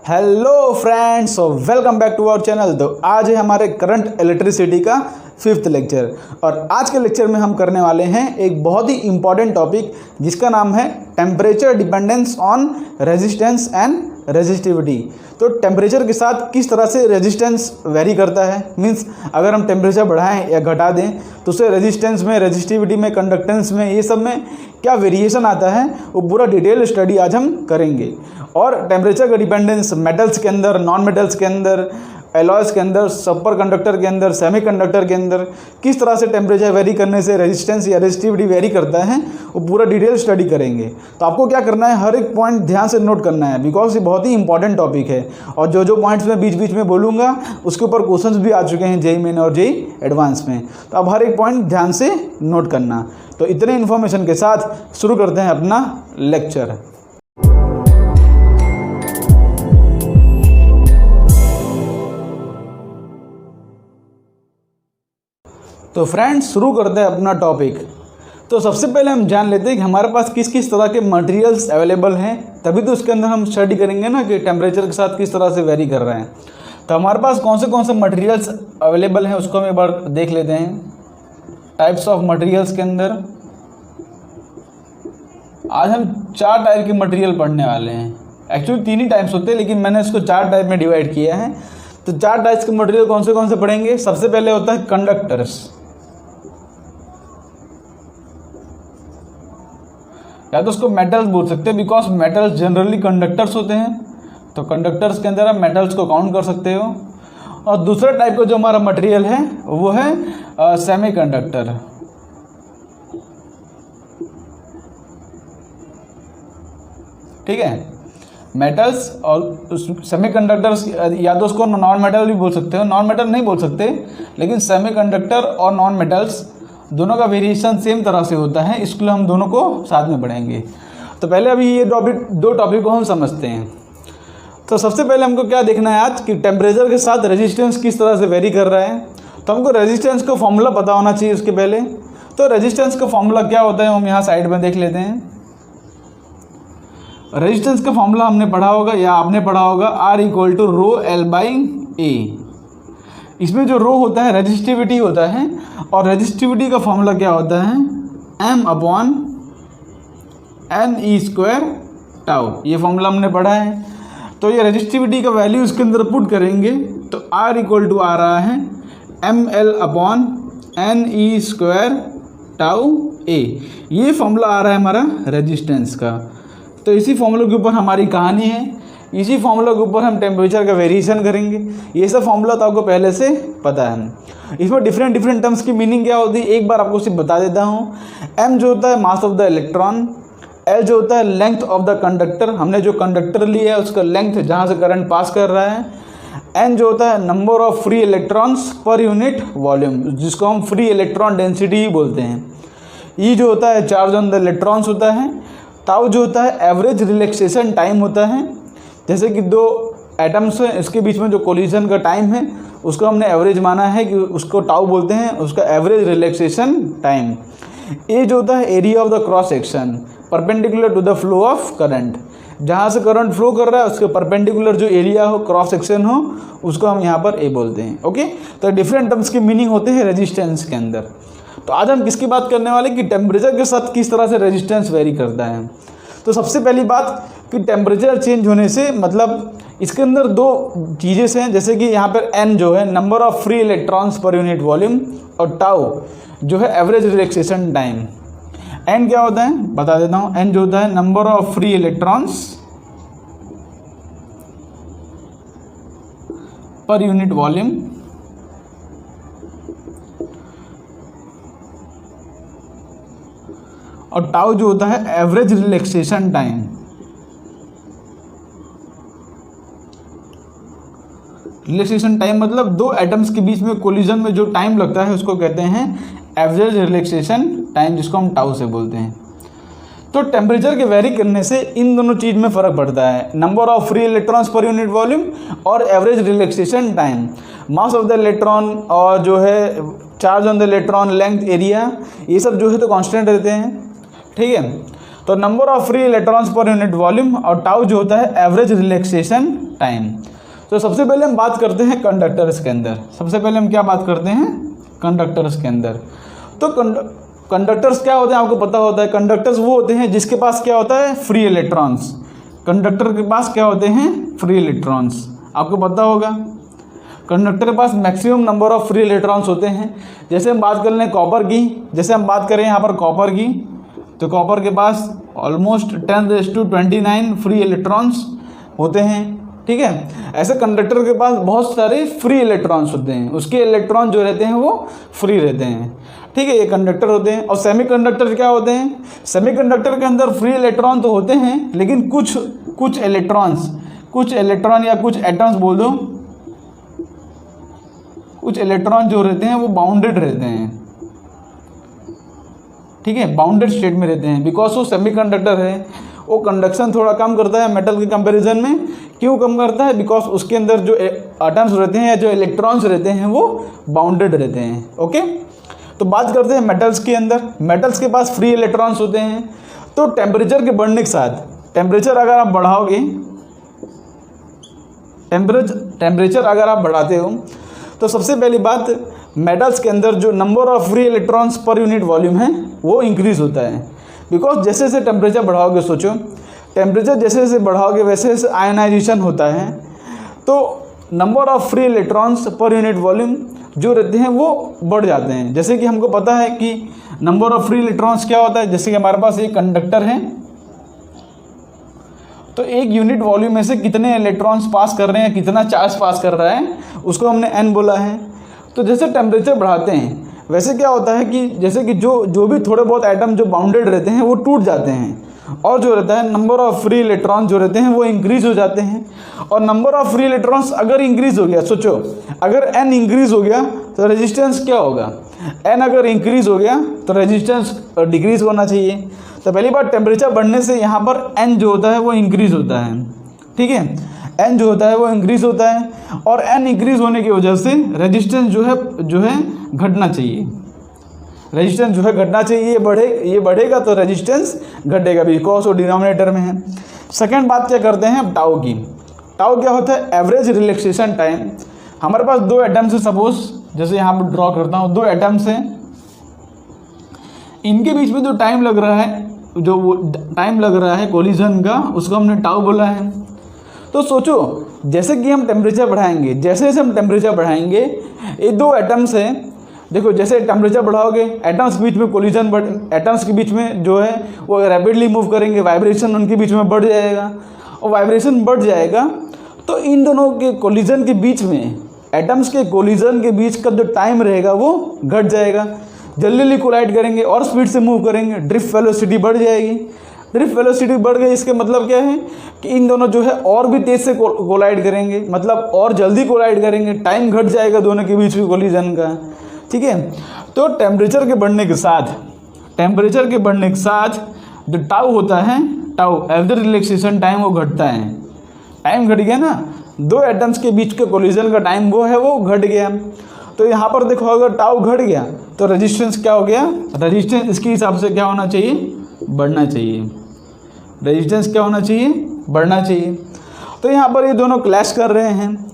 Hello friends, welcome back to our channel. तो आज है हमारे करंट इलेक्ट्रिसिटी का 5th लेक्चर और आज के लेक्चर में हम करने वाले हैं एक बहुत ही इम्पॉर्टेंट टॉपिक जिसका नाम है temperature dependence on resistance and resistivity. तो टेम्परेचर के साथ किस तरह से रेजिस्टेंस वेरी करता है, मींस अगर हम टेम्परेचर बढ़ाएं या घटा दें तो उससे रेजिस्टेंस में, रेजिस्टिविटी में, कंडक्टेंस में, ये सब में क्या वेरिएशन आता है वो पूरा डिटेल स्टडी आज हम करेंगे। और टेम्परेचर का डिपेंडेंस मेटल्स के अंदर, नॉन मेटल्स के अंदर, एलॉयज़ के अंदर, सुपर कंडक्टर के अंदर, सेमीकंडक्टर के अंदर किस तरह से टेम्परेचर वेरी करने से रेजिस्टेंस या रेजिस्टिविटी वेरी करता है वो पूरा डिटेल स्टडी करेंगे। तो आपको क्या करना है, हर एक पॉइंट ध्यान से नोट करना है बिकॉज ये बहुत ही इंपॉर्टेंट टॉपिक है। और जो जो पॉइंट्स मैं बीच बीच में बोलूँगा उसके ऊपर क्वेश्चंस भी आ चुके हैं जेईई मेन और जेईई एडवांस में, तो अब हर एक पॉइंट ध्यान से नोट करना। तो इतने इन्फॉर्मेशन के साथ शुरू करते हैं अपना लेक्चर। तो फ्रेंड्स शुरू करते हैं अपना टॉपिक। तो सबसे पहले हम जान लेते हैं कि हमारे पास किस किस तरह के मटेरियल्स अवेलेबल हैं, तभी तो उसके अंदर हम स्टडी करेंगे ना कि टेम्परेचर के साथ किस तरह से वेरी कर रहे हैं। तो हमारे पास कौन से मटेरियल्स अवेलेबल हैं उसको हम एक बार देख लेते हैं। टाइप्स ऑफ मटेरियल्स के अंदर आज हम 4 टाइप के मटेरियल पढ़ने वाले हैं। एक्चुअली 3 ही टाइप्स होते हैं लेकिन मैंने इसको 4 टाइप में डिवाइड किया है। तो 4 टाइप्स के मटेरियल कौन से पढ़ेंगे। सबसे पहले होता है कंडक्टर्स, या तो उसको मेटल्स बोल सकते हैं बिकॉज मेटल्स जनरली कंडक्टर्स होते हैं। तो कंडक्टर्स के अंदर आप मेटल्स को काउंट कर सकते हो। और दूसरा टाइप का जो हमारा मटेरियल है वो है सेमीकंडक्टर। ठीक है, मेटल्स और सेमीकंडक्टर्स, या तो उसको नॉन मेटल भी बोल सकते हो, नॉन मेटल नहीं बोल सकते लेकिन सेमीकंडक्टर और नॉन मेटल्स दोनों का वेरिएशन सेम तरह से होता है, इसलिए हम दोनों को साथ में पढ़ेंगे। तो पहले अभी ये दो टॉपिक को हम समझते हैं। तो सबसे पहले हमको क्या देखना है आज कि टेम्परेचर के साथ रेजिस्टेंस किस तरह से वेरी कर रहा है। तो हमको रेजिस्टेंस का फॉर्मूला पता होना चाहिए उसके पहले। तो रेजिस्टेंस का फॉर्मूला क्या होता है हम यहाँ साइड में देख लेते हैं। रेजिस्टेंस का फॉर्मूला हमने पढ़ा होगा या आपने पढ़ा होगा, R=ρL/A। इसमें जो रो होता है रेजिस्टिविटी होता है और रेजिस्टिविटी का फॉर्मूला क्या होता है, M/NE²τ। ये फॉर्मूला हमने पढ़ा है। तो ये रेजिस्टिविटी का वैल्यू इसके अंदर पुट करेंगे तो R आ रहा है mL/NE²τA। ये फॉर्मूला आ रहा है हमारा रेजिस्टेंस का। तो इसी फॉर्मूले के ऊपर हमारी कहानी है, इसी फॉर्मूला के ऊपर हम टेम्परेचर का वेरिएशन करेंगे। ये सब फॉर्मूला तो आपको पहले से पता है। इसमें डिफरेंट टर्म्स की मीनिंग क्या होती है एक बार आपको सिर्फ बता देता हूँ। M जो होता है मास ऑफ द इलेक्ट्रॉन, L जो होता है लेंथ ऑफ द कंडक्टर, हमने जो कंडक्टर लिया है उसका लेंथ जहाँ से करंट पास कर रहा है। N जो होता है number of free electrons per unit volume, जिसको हम फ्री इलेक्ट्रॉन डेंसिटी ही बोलते हैं। E जो होता है चार्ज ऑन द इलेक्ट्रॉन्स होता है। टाउ जो होता है एवरेज रिलैक्सेशन टाइम होता है। जैसे कि 2 एटम्स हैं, इसके बीच में जो कोलिजन का टाइम है उसको हमने एवरेज माना है कि उसको टाउ बोलते हैं, उसका एवरेज रिलैक्सेशन टाइम। ए जो होता है area of the cross section perpendicular to the flow of current, जहाँ से करंट फ्लो कर रहा है उसके परपेंडिकुलर जो एरिया हो, क्रॉस सेक्शन हो, उसको हम यहाँ पर ए बोलते हैं। ओके, तो डिफरेंट टर्म्स के मीनिंग होते हैं रेजिस्टेंस के अंदर। तो आज हम किसकी बात करने वाले कि टेम्परेचर के साथ किस तरह से रेजिस्टेंस वेरी करता है। तो सबसे पहली बात कि टेम्परेचर चेंज होने से मतलब इसके अंदर 2 चीज़ें हैं, जैसे कि यहाँ पर N जो है number of free electrons per unit volume और टाउ जो है एवरेज रिलैक्सेशन टाइम। N क्या होता है बता देता हूँ। N जो होता है number of free electrons per unit volume और टाउ जो होता है average relaxation time. Relaxation time मतलब 2 एटम्स के बीच में कोलिजन में जो टाइम लगता है उसको कहते हैं एवरेज रिलैक्सेशन टाइम, जिसको हम टाउ से बोलते हैं। तो टेम्परेचर के वेरी करने से इन दोनों चीज़ में फ़र्क पड़ता है, number of free electrons per unit volume और average relaxation time. Mass of the electron और जो है charge on the electron, length, area, ये सब जो है तो कांस्टेंट रहते हैं। ठीक है, तो number of free electrons per unit volume, और टाउ जो होता है एवरेज रिलैक्सेशन टाइम। तो सबसे पहले हम बात करते हैं कंडक्टर्स के अंदर। सबसे पहले हम क्या बात करते हैं? कंडक्टर्स के अंदर। तो कंडक्टर्स क्या होते हैं आपको पता होता है। कंडक्टर्स वो होते हैं जिसके पास क्या होता है? Free electrons. कंडक्टर के पास क्या होते हैं? Free electrons. आपको पता होगा कंडक्टर के पास maximum number of free electrons होते हैं। जैसे हम बात कर लें कॉपर की, जैसे हम बात करें यहाँ पर कॉपर की, तो कॉपर के पास ऑलमोस्ट 10⁻29 फ्री इलेक्ट्रॉन्स होते हैं। ठीक है, ऐसे कंडक्टर के पास बहुत सारे फ्री इलेक्ट्रॉन्स होते हैं, उसके इलेक्ट्रॉन जो रहते हैं वो फ्री रहते हैं। ठीक है, ये कंडक्टर होते हैं। और सेमीकंडक्टर क्या होते हैं? सेमीकंडक्टर के अंदर फ्री इलेक्ट्रॉन तो होते हैं, लेकिन कुछ इलेक्ट्रॉन या कुछ एटम्स बोल दो, कुछ इलेक्ट्रॉन जो रहते हैं वो बाउंडेड रहते हैं। ठीक है, बाउंडेड स्टेट में रहते हैं, बिकॉज वो सेमीकंडक्टर है। वो कंडक्शन थोड़ा कम करता है मेटल के कंपैरिजन में। क्यों कम करता है? बिकॉज उसके अंदर जो एटम्स रहते हैं या जो इलेक्ट्रॉन्स रहते हैं वो बाउंडेड रहते हैं। ओके, तो बात करते हैं मेटल्स के अंदर। मेटल्स के पास फ्री इलेक्ट्रॉन्स होते हैं। तो टेम्परेचर के बढ़ने के साथ, टेम्परेचर अगर आप बढ़ाओगे, टेम्परेचर अगर आप बढ़ाते हो, तो सबसे पहली बात मेटल्स के अंदर जो number of free electrons per unit volume है वो इंक्रीज़ होता है। बिकॉज जैसे जैसे टेम्परेचर बढ़ाओगे, सोचो टेम्परेचर जैसे जैसे बढ़ाओगे वैसे वैसे आयनाइजेशन होता है, तो number of free electrons per unit volume जो रहते हैं वो बढ़ जाते हैं। जैसे कि हमको पता है कि नंबर ऑफ फ्री इलेक्ट्रॉन्स क्या होता है। जैसे कि हमारे पास एक कंडक्टर है, तो एक यूनिट वॉल्यूम में से कितने इलेक्ट्रॉन्स पास कर रहे हैं, कितना चार्ज पास कर रहा है, उसको हमने n बोला है। तो जैसे टेम्परेचर बढ़ाते हैं वैसे क्या होता है कि जैसे कि जो भी थोड़े बहुत एटम जो बाउंडेड रहते हैं वो टूट जाते हैं, और जो रहता है नंबर ऑफ फ्री इलेक्ट्रॉन जो रहते हैं वो इंक्रीज़ हो जाते हैं। और नंबर ऑफ फ्री इलेक्ट्रॉन्स अगर इंक्रीज़ हो गया, सोचो अगर n इंक्रीज़ हो गया तो रेजिस्टेंस क्या होगा? n अगर इंक्रीज़ हो गया तो रेजिस्टेंस डिक्रीज़ होना चाहिए। तो पहली बार टेम्परेचर बढ़ने से यहाँ पर n जो होता है वो इंक्रीज़ होता है। ठीक है, n जो होता है वो इंक्रीज़ होता है, और n इंक्रीज़ होने की वजह से रेजिस्टेंस जो है घटना चाहिए। रेजिस्टेंस जो है घटना चाहिए, ये बढ़ेगा तो रेजिस्टेंस घटेगा, बिकॉज वो डिनोमिनेटर में है। सेकेंड बात क्या करते हैं टाउ की। टाउ क्या होता है? Average relaxation time. हमारे पास दो एटम्स है, सपोज जैसे यहाँ पर ड्रॉ करता हूँ, दो एटम्स हैं, इनके बीच में जो टाइम लग रहा है, जो वो टाइम लग रहा है कोलिजन का, उसको हमने टाउ बोला है। तो सोचो जैसे कि हम टेम्परेचर बढ़ाएंगे, जैसे जैसे हम टेम्परेचर बढ़ाएंगे, ये दो एटम्स हैं, देखो जैसे टेम्परेचर बढ़ाओगे एटम्स के बीच में कोलिजन एटम्स के बीच में जो है वो रैपिडली मूव करेंगे, वाइब्रेशन उनके बीच में बढ़ जाएगा, और वाइब्रेशन बढ़ जाएगा तो इन दोनों के कोलिजन के बीच में, एटम्स के कोलिजन के बीच का जो टाइम रहेगा वो घट जाएगा। जल्दी कोलाइड करेंगे और स्पीड से मूव करेंगे, ड्रिफ्ट वेलोसिटी बढ़ जाएगी। ड्रिफ्ट वेलोसिटी बढ़ गई, इसके मतलब क्या है कि इन दोनों जो है और भी तेज़ से कोलाइड करेंगे, मतलब और जल्दी कोलाइड करेंगे, टाइम घट जाएगा दोनों के बीच में कोलिजन का। ठीक है, तो टेम्परेचर के बढ़ने के साथ जो टाउ होता है, टाउ एवरेज रिलैक्सेशन टाइम, वो घटता है। टाइम घट गया ना, दो एटम्स के बीच के कोलिजन का टाइम वो घट गया। तो यहाँ पर देखो अगर टाउ घट गया तो रेजिस्टेंस क्या हो गया? रेजिस्टेंस इसके हिसाब से क्या होना चाहिए? बढ़ना चाहिए। रेजिस्टेंस क्या होना चाहिए? बढ़ना चाहिए। तो यहाँ पर ये दोनों क्लैश कर रहे हैं।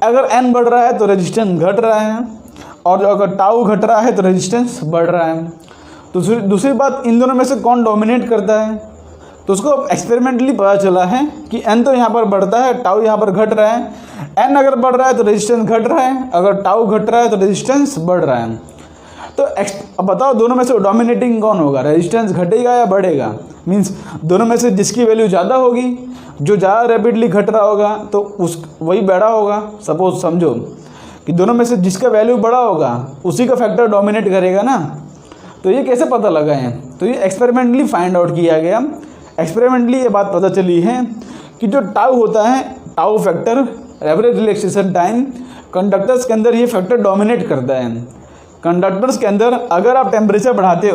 अगर n बढ़ रहा है तो रेजिस्टेंस घट रहा है, और अगर टाउ घट रहा है तो रेजिस्टेंस बढ़ रहा है। तो दूसरी बात, इन दोनों में से कौन डोमिनेट करता है? तो उसको एक्सपेरिमेंटली पता चला है कि n तो यहाँ पर बढ़ता है, टाउ यहाँ पर घट रहा है। n अगर बढ़ रहा है तो रेजिस्टेंस घट रहा है, अगर टाउ घट रहा है तो रेजिस्टेंस बढ़ रहा है। तो अब बताओ दोनों में से डोमिनेटिंग कौन होगा? रेजिस्टेंस घटेगा या बढ़ेगा? मीन्स दोनों में से जिसकी वैल्यू ज़्यादा होगी, जो ज़्यादा रैपिडली घट रहा होगा तो वही बड़ा होगा। सपोज समझो कि दोनों में से जिसका वैल्यू बड़ा होगा उसी का फैक्टर डोमिनेट करेगा ना। तो ये कैसे पता लगा है? तो ये एक्सपेरिमेंटली फाइंड आउट किया गया। एक्सपेरिमेंटली ये बात पता चली है कि जो टाउ होता है, tau factor average relaxation time, conductors के अंदर ये फैक्टर डोमिनेट करता है। कंडक्टर्स के अंदर अगर आप टेम्परेचर बढ़ाते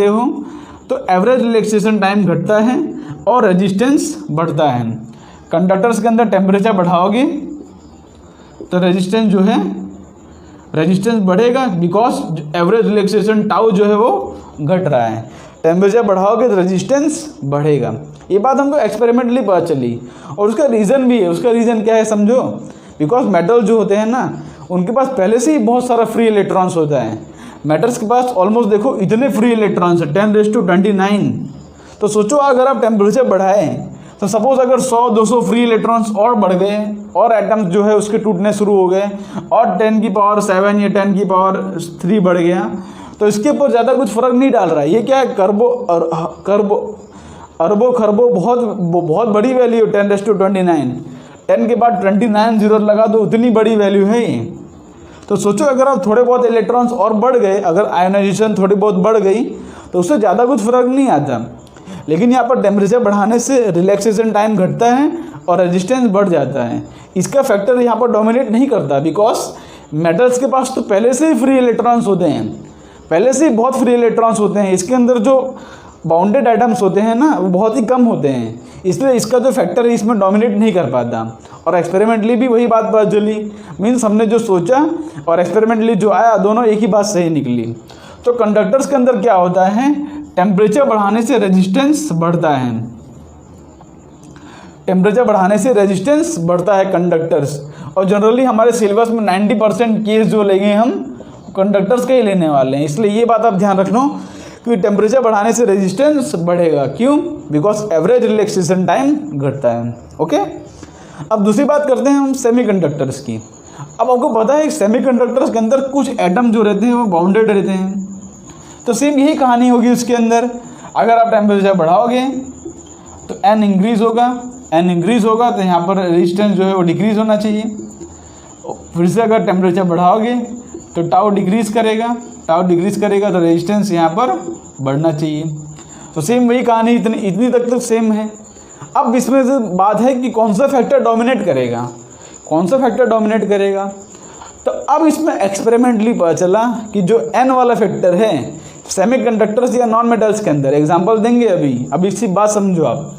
हो, तो एवरेज रिलैक्सेशन टाइम घटता है और रेजिस्टेंस बढ़ता है। कंडक्टर्स के अंदर टेम्परेचर बढ़ाओगे तो रेजिस्टेंस बढ़ेगा, बिकॉज एवरेज रिलैक्सेशन टाउ जो है वो घट रहा है। टेम्परेचर बढ़ाओगे तो रेजिस्टेंस बढ़ेगा। ये बात हमको एक्सपेरिमेंटली पता चली और उसका रीज़न भी है। उसका रीज़न क्या है समझो, बिकॉज मेटल जो होते हैं ना उनके पास पहले से ही बहुत सारा फ्री इलेक्ट्रॉन्स होता है। मेटल्स के पास ऑलमोस्ट देखो इतने फ्री इलेक्ट्रॉन्स है 10⁻²৯। तो सोचो अगर आप टेम्परेचर बढ़ाएं तो सपोज अगर 100-200 फ्री इलेक्ट्रॉन्स और बढ़ गए और एटम्स जो है उसके टूटने शुरू हो गए और 10⁻7 या 10⁻3 बढ़ गया तो इसके ऊपर ज़्यादा कुछ फ़र्क नहीं डाल रहा है। ये क्या है अरबों खरबों बहुत बड़ी वैल्यू 10⁻29। 10 के बाद 29 जीरो लगा दो, उतनी बड़ी वैल्यू है ये। तो सोचो अगर आप थोड़े बहुत इलेक्ट्रॉन्स और बढ़ गए, अगर आयोनाइजेशन थोड़ी बहुत बढ़ गई तो उससे ज़्यादा कुछ फ़र्क नहीं आता। लेकिन यहाँ पर टेम्परेचर बढ़ाने से रिलैक्सेशन टाइम घटता है और रेजिस्टेंस बढ़ जाता है। इसका फैक्टर यहाँ पर डोमिनेट नहीं करता बिकॉज मेटल्स के पास तो पहले से ही फ्री इलेक्ट्रॉन्स होते हैं, पहले से ही बहुत फ्री इलेक्ट्रॉन्स होते हैं। इसके अंदर जो बाउंडेड एटम्स होते हैं ना वो बहुत ही कम होते हैं, इसलिए इसका जो फैक्टर है इसमें डोमिनेट नहीं कर पाता। और एक्सपेरिमेंटली भी वही बात पता चली, मीन्स हमने जो सोचा और एक्सपेरिमेंटली जो आया दोनों एक ही बात सही निकली। तो कंडक्टर्स के अंदर क्या होता है, टेम्परेचर बढ़ाने से रेजिस्टेंस बढ़ता है। टेम्परेचर बढ़ाने से रेजिस्टेंस बढ़ता है कंडक्टर्स। और जनरली हमारे सिलेबस में 90% केस जो लेंगे हम कंडक्टर्स के ही लेने वाले हैं, इसलिए ये बात आप ध्यान रखना कि टेम्परेचर बढ़ाने से रेजिस्टेंस बढ़ेगा। क्यों? बिकॉज एवरेज रिलैक्सेशन टाइम घटता है। ओके, अब दूसरी बात करते हैं हम सेमीकंडक्टर्स की। अब आपको पता है सेमीकंडक्टर्स के अंदर कुछ एटम जो रहते हैं वो बाउंडेड रहते हैं, तो सेम यही कहानी होगी उसके अंदर। अगर आप टेम्परेचर बढ़ाओगे तो एन इंक्रीज़ होगा तो यहाँ पर रेजिस्टेंस जो है वो डिक्रीज़ होना चाहिए। फिर से अगर टेम्परेचर बढ़ाओगे तो टाउ डिक्रीज़ करेगा तो रेजिस्टेंस यहाँ पर बढ़ना चाहिए। तो सेम वही कहानी इतनी तक सेम है। अब इसमें से बात है कि कौन सा फैक्टर डोमिनेट करेगा। तो अब इसमें एक्सपेरिमेंटली पता चला कि जो एन वाला फैक्टर है सेमीकंडक्टर्स या नॉन मेटल्स के अंदर, एग्जांपल देंगे अभी इसकी बात समझो आप।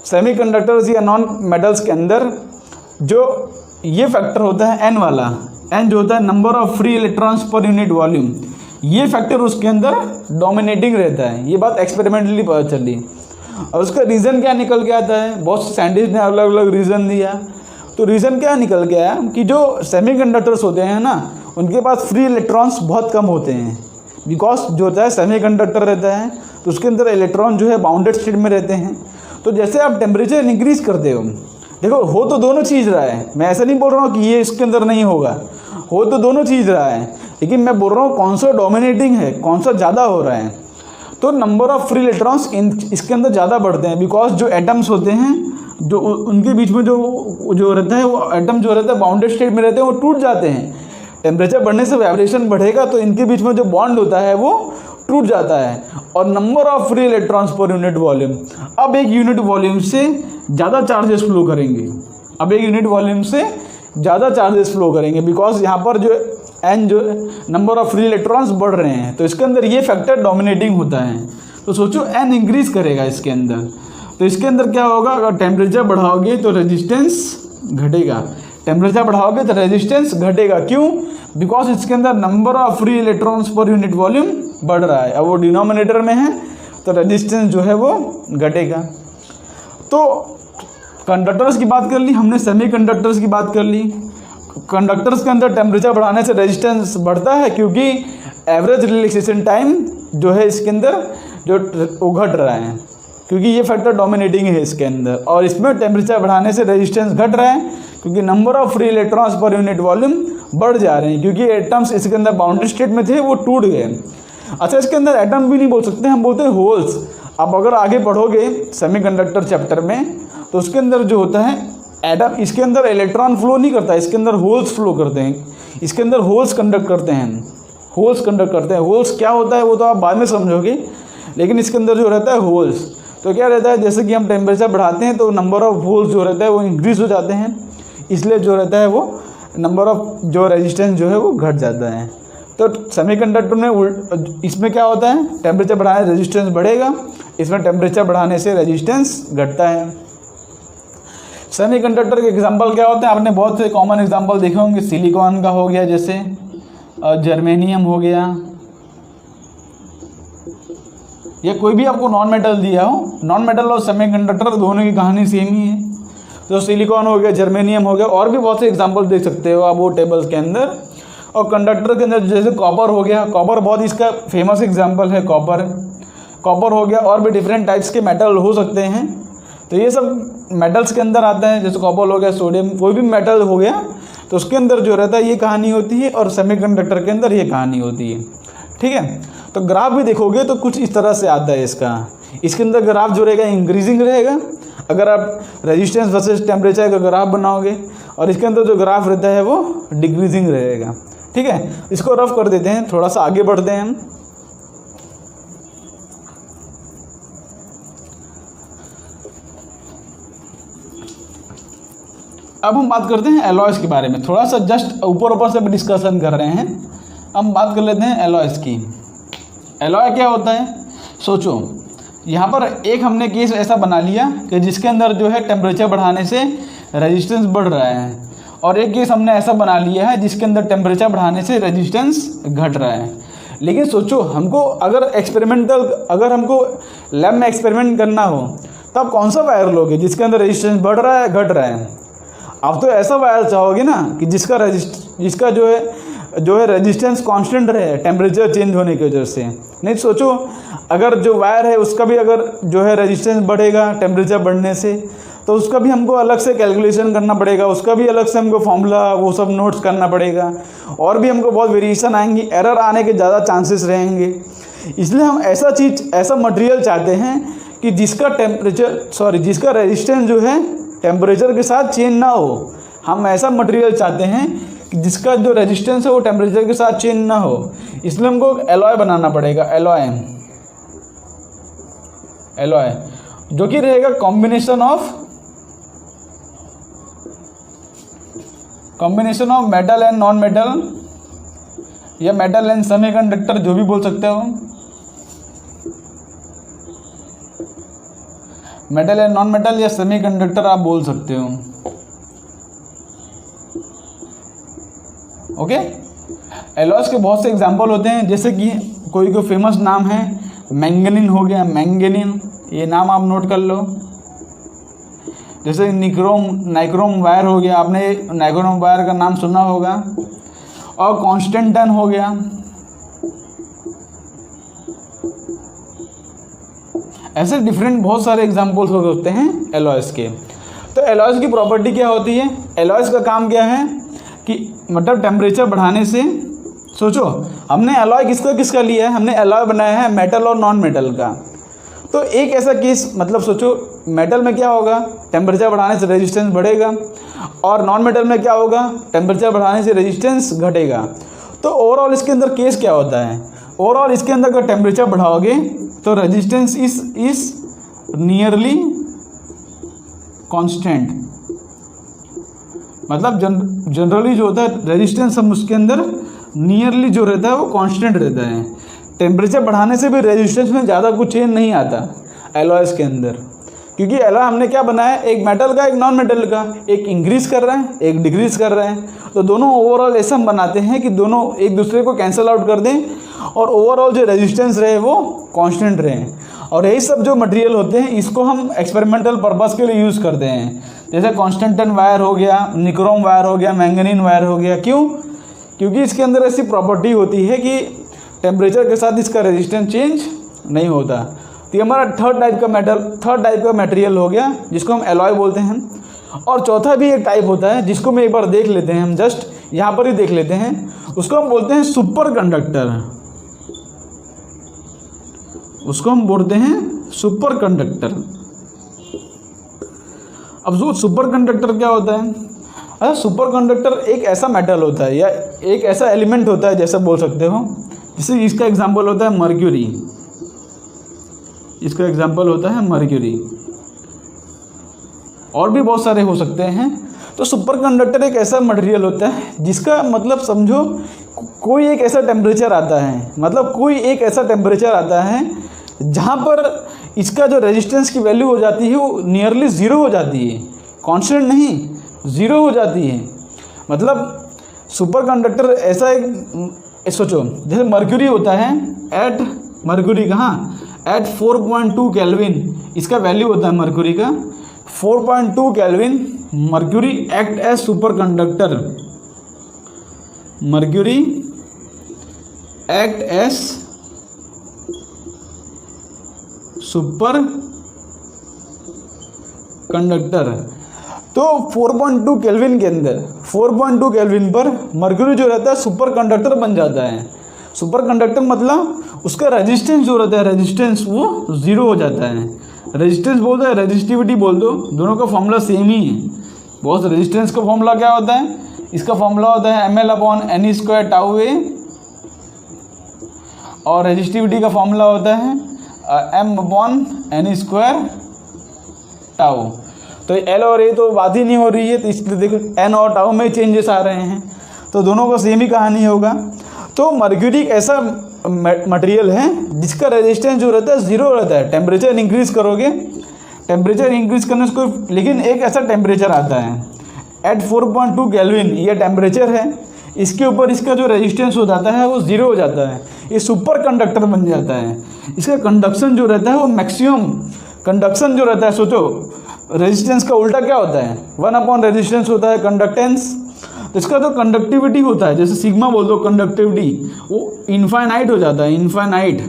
सेमीकंडक्टर्स या नॉन मेटल्स के अंदर जो ये फैक्टर होता है एन वाला, एन जो होता है number of free electrons per unit volume, ये फैक्टर उसके अंदर डोमिनेटिंग रहता है। ये बात एक्सपेरिमेंटली पता चली। और उसका रीज़न क्या निकल के आता है, बहुत से साइंटिस्ट ने अलग अलग रीज़न दिया। तो रीज़न क्या निकल के आया कि जो सेमीकंडक्टर्स होते हैं ना उनके पास फ्री इलेक्ट्रॉन्स बहुत कम होते हैं। बिकॉज जो होता है सेमीकंडक्टर रहता है तो उसके अंदर इलेक्ट्रॉन जो है बाउंडेड स्टेट में रहते हैं। तो जैसे आप टेम्परेचर इंक्रीज़ करते हो, देखो हो तो दोनों चीज़ रहा है, मैं ऐसा नहीं बोल रहा हूँ कि ये इसके अंदर नहीं होगा, हो तो दोनों चीज़ रहा है, लेकिन मैं बोल रहा हूँ कौन सा डोमिनेटिंग है, कौन सा ज़्यादा हो रहा है। तो नंबर ऑफ फ्री इलेक्ट्रॉन्स इसके अंदर ज़्यादा बढ़ते हैं बिकॉज जो एटम्स होते हैं जो उनके बीच में जो रहता है वो एटम जो रहता है बाउंडेड स्टेट में रहते हैं, वो टूट जाते हैं। टेम्परेचर बढ़ने से वाइब्रेशन बढ़ेगा तो इनके बीच में जो बॉन्ड होता है वो टूट जाता है। और number of free electrons per unit volume, अब एक यूनिट वॉल्यूम से ज़्यादा चार्जेस फ्लो करेंगे, बिकॉज यहाँ पर जो एन जो नंबर ऑफ फ्री इलेक्ट्रॉन्स बढ़ रहे हैं तो इसके अंदर ये फैक्टर डोमिनेटिंग होता है। तो सोचो एन इंक्रीज करेगा इसके अंदर, तो इसके अंदर क्या होगा, अगर टेम्परेचर बढ़ाओगे तो रेजिस्टेंस घटेगा। क्यों? बिकॉज इसके अंदर number of free electrons per unit volume बढ़ रहा है। अब वो डिनोमिनेटर में है तो रेजिस्टेंस जो है वो घटेगा। तो कंडक्टर्स की बात कर ली हमने, सेमीकंडक्टर्स की बात कर ली। कंडक्टर्स के अंदर टेम्परेचर बढ़ाने से रेजिस्टेंस बढ़ता है क्योंकि एवरेज रिलैक्सेशन टाइम जो है इसके अंदर जो वो घट रहा है, क्योंकि ये फैक्टर डोमिनेटिंग है इसके अंदर। और इसमें टेम्परेचर बढ़ाने से रेजिस्टेंस घट रहा है क्योंकि number of free electrons per unit volume बढ़ जा रहे हैं, क्योंकि एटम्स इसके अंदर बाउंड्री स्टेट में थे वो टूट गए। अच्छा, इसके अंदर एटम भी नहीं बोल सकते, हम बोलते हैं होल्स। आप अगर आगे पढ़ोगे सेमीकंडक्टर चैप्टर में तो उसके अंदर जो होता है एटम, इसके अंदर इलेक्ट्रॉन फ्लो नहीं करता, इसके अंदर होल्स फ्लो करते हैं। इसके अंदर होल्स कंडक्ट करते हैं। होल्स क्या होता है वो तो आप बाद में समझोगे, लेकिन इसके अंदर जो रहता है होल्स, तो क्या रहता है, जैसे कि हम टेम्परेचर बढ़ाते हैं तो नंबर ऑफ होल्स जो रहता है वो इंक्रीज़ हो जाते हैं, इसलिए जो रहता है वो नंबर ऑफ जो रेजिस्टेंस जो है वो घट जाता है। तो सेमीकंडक्टर में इसमें क्या होता है, टेम्परेचर बढ़ाने से रेजिस्टेंस बढ़ेगा, इसमें टेम्परेचर बढ़ाने से रेजिस्टेंस घटता है। सेमीकंडक्टर के एग्जांपल क्या होते हैं, आपने बहुत से कॉमन एग्जांपल देखे होंगे। सिलिकॉन का हो गया, जैसे जर्मेनियम हो गया, या कोई भी आपको नॉन मेटल दिया हो, नॉन मेटल और सेमीकंडक्टर दोनों की कहानी सेम ही है। तो सिलिकॉन हो गया, जर्मेनियम हो गया, और भी बहुत से एग्जांपल देख सकते हो आप वो टेबल्स के अंदर। और कंडक्टर के अंदर जैसे कॉपर हो गया, कॉपर बहुत इसका फेमस एग्जांपल है, कॉपर हो गया। और भी डिफरेंट टाइप्स के मेटल हो सकते हैं, तो ये सब मेटल्स के अंदर आता है। जैसे कॉपर हो गया, सोडियम, कोई भी मेटल हो गया तो उसके अंदर जो रहता है ये कहानी होती है, और सेमीकंडक्टर के अंदर ये कहानी होती है। ठीक है, तो ग्राफ भी देखोगे तो कुछ इस तरह से आता है इसके अंदर ग्राफ जो रहेगा इंक्रीजिंग रहेगा अगर आप रेजिस्टेंस वर्सेस टेम्परेचर का ग्राफ बनाओगे, और इसके अंदर जो ग्राफ रहता है वो डिक्रीजिंग रहेगा। ठीक है, इसको रफ कर देते हैं, थोड़ा सा आगे बढ़ते हैं हम। अब हम बात करते हैं एलॉयज़ के बारे में, थोड़ा सा जस्ट ऊपर से डिस्कशन कर रहे हैं, हम बात कर लेते हैं एलॉयज़ की। एलॉय क्या होता है, सोचो यहाँ पर एक हमने केस ऐसा बना लिया कि जिसके अंदर जो है टेम्परेचर बढ़ाने से रेजिस्टेंस बढ़ रहा है, और एक केस हमने ऐसा बना लिया है जिसके अंदर टेम्परेचर बढ़ाने से रेजिस्टेंस घट रहा है। लेकिन सोचो हमको अगर हमको लैब में एक्सपेरिमेंट करना हो तो आप कौन सा वायर लोगे जिसके अंदर रेजिस्टेंस बढ़ रहा है घट रहा है? आप तो ऐसा वायर चाहोगे ना कि जिसका जो है रेजिस्टेंस कांस्टेंट रहे टेम्परेचर चेंज होने की वजह से। नहीं, सोचो अगर जो वायर है उसका भी अगर जो है रेजिस्टेंस बढ़ेगा टेम्परेचर बढ़ने से, तो उसका भी हमको अलग से कैलकुलेशन करना पड़ेगा, उसका भी अलग से हमको फॉर्मूला वो सब नोट्स करना पड़ेगा, और भी हमको बहुत वेरिएशन आएंगी, एरर आने के ज़्यादा चांसेस रहेंगे। इसलिए हम ऐसा मटेरियल चाहते हैं कि जिसका रेजिस्टेंस जो है टेम्परेचर के साथ चेंज ना हो। हम ऐसा मटेरियल चाहते हैं कि जिसका जो रेजिस्टेंस है वो टेम्परेचर के साथ चेंज ना हो। इसलिए हमको एलॉय बनाना पड़ेगा, एलॉय जो कि रहेगा combination of metal and non metal, या मेटल एंड सेमीकंडक्टर, जो भी बोल सकते हो, मेटल एंड नॉन मेटल या सेमीकंडक्टर आप बोल सकते हो। ओके, एलॉयज़ के बहुत से एग्जांपल होते हैं, जैसे कि कोई फेमस नाम है मैंगनीन हो गया, मैंगनीन, ये नाम आप नोट कर लो। जैसे नाइक्रोम वायर हो गया, आपने नाइक्रोम वायर का नाम सुना होगा। और कॉन्स्टेंटन हो गया। ऐसे डिफरेंट बहुत सारे एग्जांपल्स हो सकते हैं एलॉयज़ के। तो एलॉयज़ की प्रॉपर्टी क्या होती है, एलॉयज़ का काम क्या है कि मतलब टेम्परेचर बढ़ाने से, सोचो हमने एलॉय किसका लिया है, हमने एलॉय बनाया है मेटल और नॉन मेटल का। तो एक ऐसा केस, मतलब सोचो मेटल में क्या होगा, टेम्परेचर बढ़ाने से रेजिस्टेंस बढ़ेगा, और नॉन मेटल में क्या होगा, टेम्परेचर बढ़ाने से रेजिस्टेंस घटेगा। तो ओवरऑल इसके अंदर केस क्या होता है, ओवरऑल इसके अंदर अगर टेम्परेचर बढ़ाओगे तो रेजिस्टेंस इज नियरली कांस्टेंट, मतलब जनरली जो होता है रेजिस्टेंस हम उसके अंदर नियरली जो रहता है वो कांस्टेंट रहता है। टेम्परेचर बढ़ाने से भी रेजिस्टेंस में ज़्यादा कुछ चेंज नहीं आता एलॉयज़ के अंदर, क्योंकि एलॉय हमने क्या बनाया, एक मेटल का एक नॉन मेटल का, एक इंक्रीज कर रहा है एक डिक्रीज कर रहा है। तो दोनों ओवरऑल ऐसा हम बनाते हैं कि दोनों एक दूसरे को कैंसिल आउट कर दें, और ओवरऑल जो रेजिस्टेंस रहे वो कांस्टेंट रहे। और यही सब जो मटेरियल होते हैं इसको हम एक्सपेरिमेंटल पर्पस के लिए यूज़ करते हैं। जैसे कॉन्स्टेंटन वायर हो गया, निक्रोम वायर हो गया, मैंगनीन वायर हो गया। क्यों? क्योंकि इसके अंदर ऐसी प्रॉपर्टी होती है कि टेम्परेचर के साथ इसका रेजिस्टेंस चेंज नहीं होता। तो ये हमारा थर्ड टाइप का मटेरियल हो गया जिसको हम एलॉय बोलते हैं। और चौथा भी एक टाइप होता है जिसको मैं एक बार देख लेते हैं, हम जस्ट यहाँ पर ही देख लेते हैं। उसको हम बोलते हैं सुपर कंडक्टर। उसको हम बोलते हैं सुपर कंडक्टर। अब जो सुपर कंडक्टर क्या होता है, अरे सुपर कंडक्टर एक ऐसा मेटल होता है या एक ऐसा एलिमेंट होता है, जैसा बोल सकते हो, जैसे इसका एग्जांपल होता है मर्क्यूरी। इसका एग्जांपल होता है मर्क्यूरी, और भी बहुत सारे हो सकते हैं। तो सुपर कंडक्टर एक ऐसा मटेरियल होता है जिसका मतलब समझो कोई एक ऐसा टेम्परेचर आता है, मतलब कोई एक ऐसा टेम्परेचर आता है जहाँ पर इसका जो रेजिस्टेंस की वैल्यू हो जाती है वो नियरली ज़ीरो हो जाती है, कांस्टेंट नहीं, ज़ीरो हो जाती है। मतलब सुपर कंडक्टर ऐसा एक, सोचो जैसे मर्क्यूरी होता है, एट मर्क्यूरी कहाँ, एट 4.2 केल्विन, इसका वैल्यू होता है मर्क्यूरी का 4.2 kelvin, mercury act as superconductor, mercury act as superconductor. तो 4.2 केल्विन के अंदर 4.2 केल्विन पर मर्क्यूरी जो रहता है सुपर कंडक्टर बन जाता है। सुपर कंडक्टर मतलब उसका रेजिस्टेंस जो रहता है, रेजिस्टेंस वो जीरो हो जाता है। रेजिस्टेंस बोल दो, रेजिस्टिविटी बोल दो, दोनों का फॉर्मूला सेम ही है। बहुत रेजिस्टेंस का फॉर्मूला क्या होता है, इसका फॉर्मूला होता है ml/n² टाउ ए, और रेजिस्टिविटी का फॉर्मूला होता है m/n² टाउ। तो एल और ए तो बात ही नहीं हो रही है, तो इसलिए देखो एन और टाउ में चेंजेस आ रहे हैं, तो दोनों का सेम ही कहानी होगा। तो मर्क्यूरी एक ऐसा मटेरियल है जिसका रेजिस्टेंस जो रहता है ज़ीरो रहता है। टेम्परेचर इंक्रीज़ करोगे, टेम्परेचर इंक्रीज़ करने से कोई, लेकिन एक ऐसा टेम्परेचर आता है एट 4.2 केल्विन, ये टेम्परेचर है, इसके ऊपर इसका जो रेजिस्टेंस हो जाता है वो ज़ीरो हो जाता है, ये सुपर कंडक्टर बन जाता है। इसका कंडक्शन जो रहता है वो मैक्सिमम कंडक्शन जो रहता है, सोचो रेजिस्टेंस का उल्टा क्या होता है, 1 अपॉन रेजिस्टेंस होता है कंडक्टेंस। तो इसका जो कंडक्टिविटी होता है, जैसे सिग्मा बोल दो कंडक्टिविटी, वो इनफाइनाइट हो जाता है, इनफाइनाइट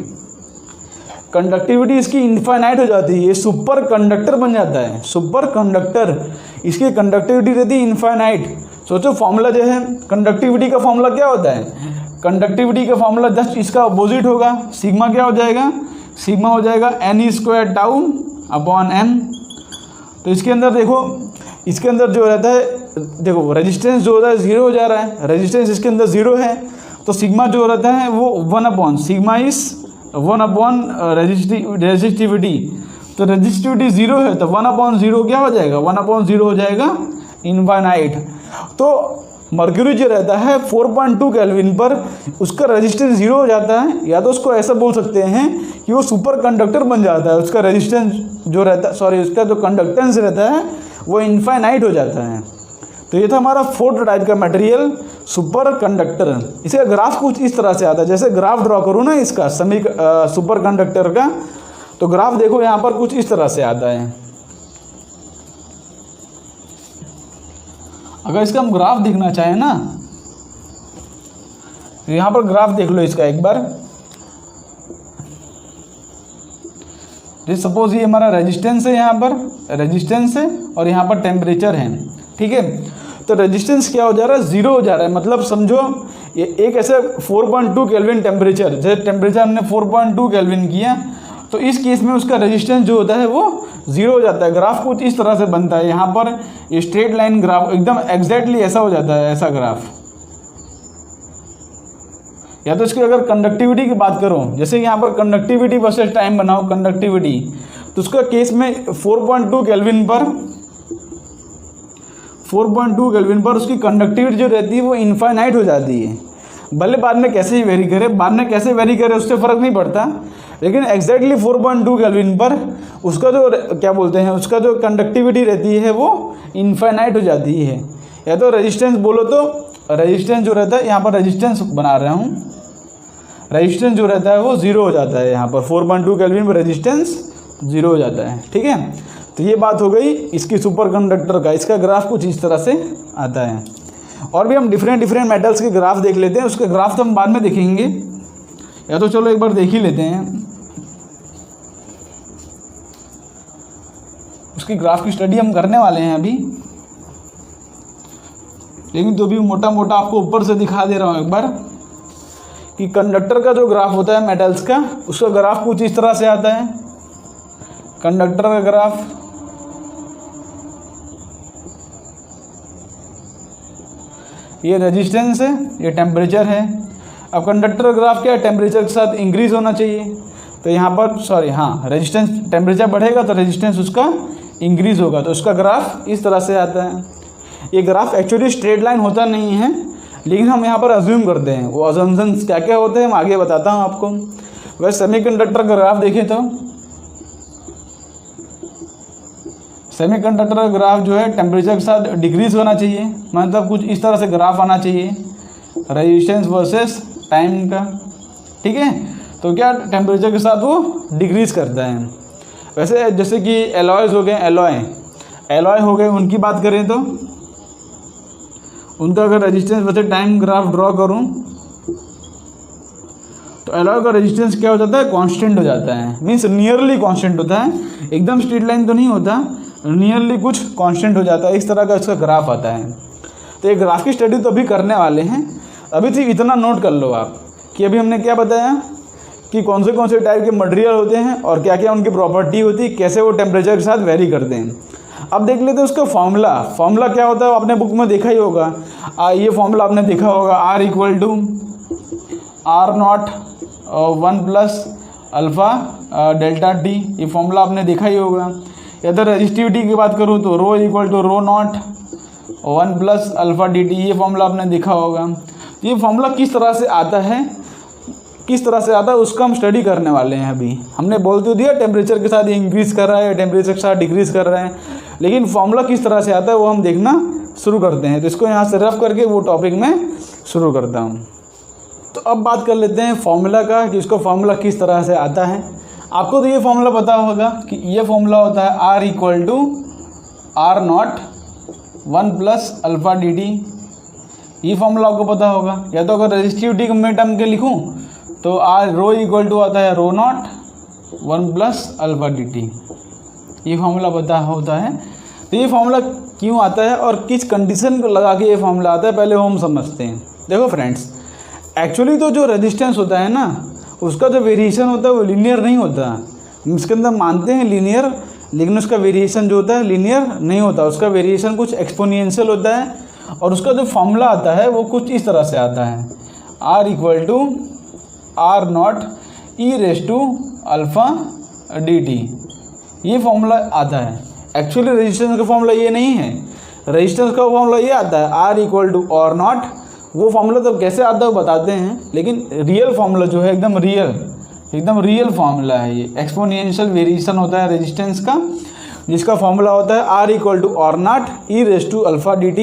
कंडक्टिविटी इसकी इनफाइनाइट हो जाती है, ये सुपर कंडक्टर बन जाता है, सुपर कंडक्टर। इसकी कंडक्टिविटी रहती है इनफाइनाइट। सोचो फॉर्मूला जो है कंडक्टिविटी का फॉर्मूला क्या होता है, कंडक्टिविटी का फॉर्मूला जस्ट इसका अपोजिट होगा। सिग्मा क्या हो जाएगा, सिग्मा हो जाएगा n² टाउ अपॉन n। तो इसके अंदर देखो, इसके अंदर जो रहता है, देखो रेजिस्टेंस जो होता है ज़ीरो हो जा रहा है, रेजिस्टेंस इसके अंदर ज़ीरो है, तो सिग्मा जो रहता है वो 1 अपॉन सिग्मा इस 1 अपॉन रेजिस्टिविटी। तो रेजिस्टिविटी ज़ीरो है, तो 1 अपॉन ज़ीरो क्या हो जाएगा, 1 अपॉन ज़ीरो हो जाएगा इनफाइनाइट। तो मर्क्यूरी जो रहता है 4.2 केल्विन पर उसका रेजिस्टेंस ज़ीरो हो जाता है, या तो उसको ऐसा बोल सकते हैं कि वो सुपर कंडक्टर बन जाता है। उसका रेजिस्टेंस जो रहता है, सॉरी, उसका जो कंडक्टेंस रहता है वो इनफाइनाइट हो जाता है। तो ये था हमारा फोर्थ टाइप का मटेरियल, सुपर कंडक्टर। इसका ग्राफ कुछ इस तरह से आता है, जैसे ग्राफ ड्रॉ करूँ ना इसका सुपर कंडक्टर का, तो ग्राफ देखो यहाँ पर कुछ इस तरह से आता है। अगर इसका हम ग्राफ देखना चाहें ना, तो यहाँ पर ग्राफ देख लो इसका एक बार। जैसे सपोज ये हमारा रेजिस्टेंस है, यहाँ पर रेजिस्टेंस है और यहाँ पर टेम्परेचर है, ठीक है। तो रेजिस्टेंस क्या हो जा रहा है, ज़ीरो हो जा रहा है। मतलब समझो ये एक ऐसे 4.2 केल्विन टेम्परेचर, जैसे टेम्परेचर हमने 4.2 केल्विन किया, तो इस केस में उसका रेजिस्टेंस जो होता है वो ज़ीरो हो जाता है। ग्राफ कुछ इस तरह से बनता है, यहाँ पर ये स्ट्रेट लाइन ग्राफ एकदम एग्जैक्टली ऐसा हो जाता है, ऐसा ग्राफ। या तो इसकी अगर कंडक्टिविटी की बात करो, जैसे यहाँ पर कंडक्टिविटी वर्सेस टाइम बनाओ कंडक्टिविटी, तो उसका केस में 4.2 केल्विन पर 4.2 केल्विन पर उसकी कंडक्टिविटी जो रहती है वो इनफाइनाइट हो जाती है। भले बाद में कैसे ही वेरी करे, बाद में कैसे वेरी करे उससे फ़र्क नहीं पड़ता, लेकिन एग्जैक्टली 4.2 केल्विन पर उसका जो क्या बोलते हैं, उसका जो कंडक्टिविटी रहती है वो इनफाइनाइट हो जाती है। या तो रेजिस्टेंस बोलो, तो रेजिस्टेंस जो रहता है, यहाँ पर रेजिस्टेंस बना रहा हूँ, रेजिस्टेंस जो रहता है वो ज़ीरो हो जाता है। यहाँ पर 4.2 केल्विन पर रेजिस्टेंस ज़ीरो हो जाता है, ठीक है। तो ये बात हो गई इसकी सुपर कंडक्टर का। इसका ग्राफ कुछ इस तरह से आता है। और भी हम डिफरेंट मेटल्स के ग्राफ देख लेते हैं, उसके ग्राफ तो हम बाद में देखेंगे, या तो चलो एक बार देख ही लेते हैं। उसकी ग्राफ की स्टडी हम करने वाले हैं अभी, लेकिन तो भी मोटा मोटा आपको ऊपर से दिखा दे रहा हूँ एक बार कि कंडक्टर का जो ग्राफ होता है मेटल्स का, उसका ग्राफ कुछ इस तरह से आता है। कंडक्टर का ग्राफ ये रेजिस्टेंस है, ये टेम्परेचर है। अब कंडक्टर ग्राफ क्या है, टेम्परेचर के साथ इंक्रीज होना चाहिए, तो यहाँ पर सॉरी हाँ, रेजिस्टेंस टेम्परेचर बढ़ेगा तो रेजिस्टेंस उसका इंक्रीज होगा, तो उसका ग्राफ इस तरह से आता है। ये ग्राफ एक्चुअली स्ट्रेट लाइन होता नहीं है, लेकिन हम यहाँ पर अज्यूम करते हैं। वो अजम्पशंस क्या क्या होते हैं मैं आगे बताता हूँ आपको। वैसे सेमीकंडक्टर का ग्राफ देखें तो सेमीकंडक्टर का ग्राफ जो है टेम्परेचर के साथ डिक्रीज होना चाहिए, मतलब कुछ इस तरह से ग्राफ आना चाहिए रेजिस्टेंस वर्सेस टाइम का, ठीक है। तो क्या टेम्परेचर के साथ वो डिक्रीज़ करता है। वैसे जैसे कि एलॉयज़ हो गए, एलॉय हो गए, उनकी बात करें तो उनका अगर रेजिस्टेंस वैसे टाइम ग्राफ ड्रॉ करूं तो एलॉय का रेजिस्टेंस क्या हो जाता है, कांस्टेंट हो जाता है, मींस नियरली कांस्टेंट होता है, एकदम स्ट्रेट लाइन तो नहीं होता, नियरली कुछ कांस्टेंट हो जाता है। इस तरह का इसका ग्राफ आता है। तो ये ग्राफ की स्टडी तो अभी करने वाले हैं। अभी तो इतना नोट कर लो आप कि अभी हमने क्या बताया कि कौन से टाइप के मटेरियल होते हैं और क्या क्या उनकी प्रॉपर्टी होती है, कैसे वो टेम्परेचर के साथ वेरी करते हैं। अब देख लेते हैं उसका फॉर्मूला क्या होता है, आपने बुक में देखा ही होगा। ये फॉर्मूला आपने देखा होगा, R = R0 1 + alpha delta T, ये फॉर्मूला आपने देखा ही होगा। या तो रेजिस्टिविटी की बात करूँ तो ρ = ρ0 1 + अल्फ़ा dt, ये फॉर्मूला आपने देखा होगा। ये फॉर्मूला किस तरह से आता है उसका हम स्टडी करने वाले हैं। अभी हमने बोल तो दिया टेम्परेचर के साथ इंक्रीज़ कर रहा है, टेम्परेचर के साथ डिक्रीज़ कर रहा है, लेकिन फॉर्मूला किस तरह से आता है वो हम देखना शुरू करते हैं। तो इसको यहाँ से रफ करके वो टॉपिक में शुरू करता हूँ। तो अब बात कर लेते हैं फॉर्मूला का कि उसका फॉर्मूला किस तरह से आता है। आपको तो ये फॉर्मूला पता होगा कि ये फॉर्मूला होता है R = R0 1 + अल्फ़ा dt, ये फॉर्मूला आपको पता होगा। या तो अगर रेजिस्टिविटी में टर्म के लिखूँ तो ρ = आता है ρ0 1 + अल्फ़ा dt, ये फॉर्मूला पता होता है। तो ये फॉर्मूला क्यों आता है और किस कंडीशन को लगा के ये फॉर्मूला आता है, पहले वो हम समझते हैं। देखो फ्रेंड्स, एक्चुअली तो जो रेजिस्टेंस होता है ना, उसका जो वेरिएशन होता है वो लीनियर नहीं होता। हम इसके अंदर मानते हैं लीनियर, लेकिन उसका वेरिएशन जो होता है लीनियर नहीं होता, उसका वेरिएशन कुछ एक्सपोनेंशियल होता है। और उसका जो फॉर्मूला आता है वो कुछ इस तरह से आता है, R = R0 e⁻α dt, ये फॉर्मूला आता है। एक्चुअली रेजिस्टेंस का फॉर्मूला ये नहीं है, रेजिस्टेंस का फॉर्मूला ये आता है R = R0। वो फॉर्मूला तो कैसे आता है वो बताते हैं, लेकिन रियल फॉर्मूला जो है एकदम रियल फॉर्मूला है। ये एक्सपोनेंशियल वेरिएशन होता है रेजिस्टेंस का, जिसका फॉर्मूला होता है R = R0 e⁻α dt,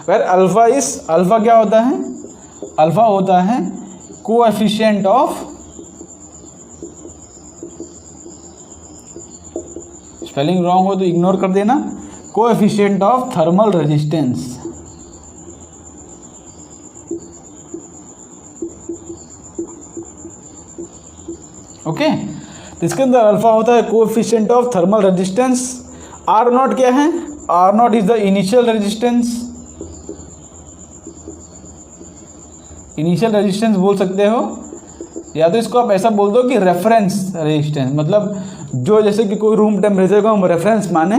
where alpha क्या होता है, अल्फ़ा होता है कोएफिशिएंट ऑफ, स्पेलिंग रॉन्ग हो तो इग्नोर कर देना, coefficient of thermal resistance. Okay, तो इसके अंदर अल्फा होता है coefficient of thermal resistance. R0 क्या है, R0 is the initial resistance बोल सकते हो, या तो इसको आप ऐसा बोल दो कि रेफरेंस रेजिस्टेंस, मतलब जो जैसे कि कोई रूम टेम्परेचर को हम रेफरेंस माने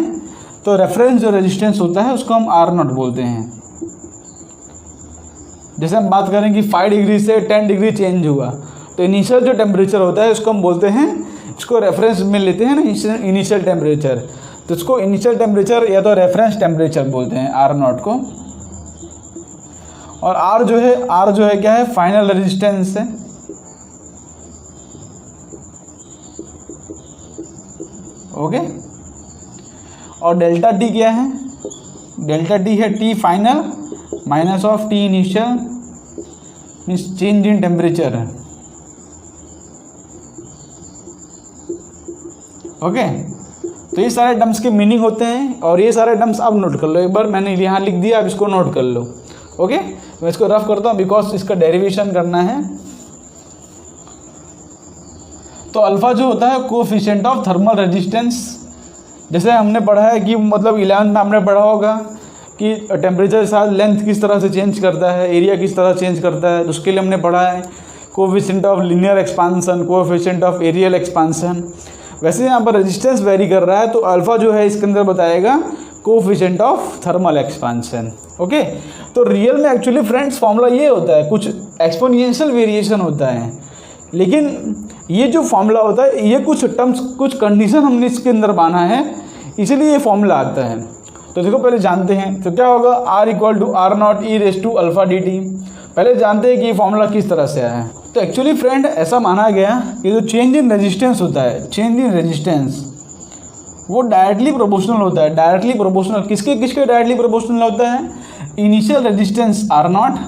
तो रेफरेंस जो रेजिस्टेंस होता है उसको हम R0 बोलते हैं। जैसे हम बात करें कि 5 डिग्री से 10 डिग्री चेंज हुआ तो इनिशियल जो टेम्परेचर होता है उसको हम बोलते हैं, इसको रेफरेंस में लेते हैं ना इनिशियल टेम्परेचर, तो इसको इनिशियल टेम्परेचर या तो रेफरेंस टेम्परेचर बोलते हैं R0 को। और R जो है क्या है, फाइनल रेजिस्टेंस है। ओके, और डेल्टा T क्या है, डेल्टा T है T final minus of T initial, means change in temperature है। ओके, तो ये सारे टर्म्स के मीनिंग होते हैं और ये सारे टर्म्स आप नोट कर लो। एक बार मैंने यहाँ लिख दिया, अब इसको नोट कर लो। ओके, मैं इसको रफ करता हूँ बिकॉज इसका डेरिवेशन करना है। तो अल्फा जो होता है कोएफिशिएंट ऑफ थर्मल रेजिस्टेंस, जैसे हमने पढ़ा है कि मतलब 11th में हमने पढ़ा होगा कि टेम्परेचर के साथ लेंथ किस तरह से चेंज करता है, एरिया किस तरह चेंज करता है, तो उसके लिए हमने पढ़ा है coefficient of linear expansion, coefficient of areal expansion. वैसे यहाँ पर रेजिस्टेंस वेरी कर रहा है तो अल्फा जो है इसके अंदर बताएगा coefficient of thermal expansion. Okay, तो रियल में एक्चुअली फ्रेंड्स फॉर्मूला ये होता है, कुछ एक्सपोनेंशियल वेरिएशन होता है, लेकिन ये जो फॉर्मूला होता है ये कुछ टर्म्स, कुछ कंडीशन हमने इसके अंदर माना है, इसीलिए ये फॉर्मूला आता है। तो देखो पहले जानते हैं, तो क्या होगा, R = R0 e⁻α dt। पहले जानते हैं कि ये फॉर्मूला किस तरह से आया है। तो एक्चुअली फ्रेंड ऐसा माना गया कि जो चेंज इन रेजिस्टेंस होता है, चेंज इन रेजिस्टेंस वो डायरेक्टली प्रोपोर्शनल होता है। डायरेक्टली प्रोपोर्शनल किसके डायरेक्टली प्रोपोर्शनल होता है, initial resistance R0,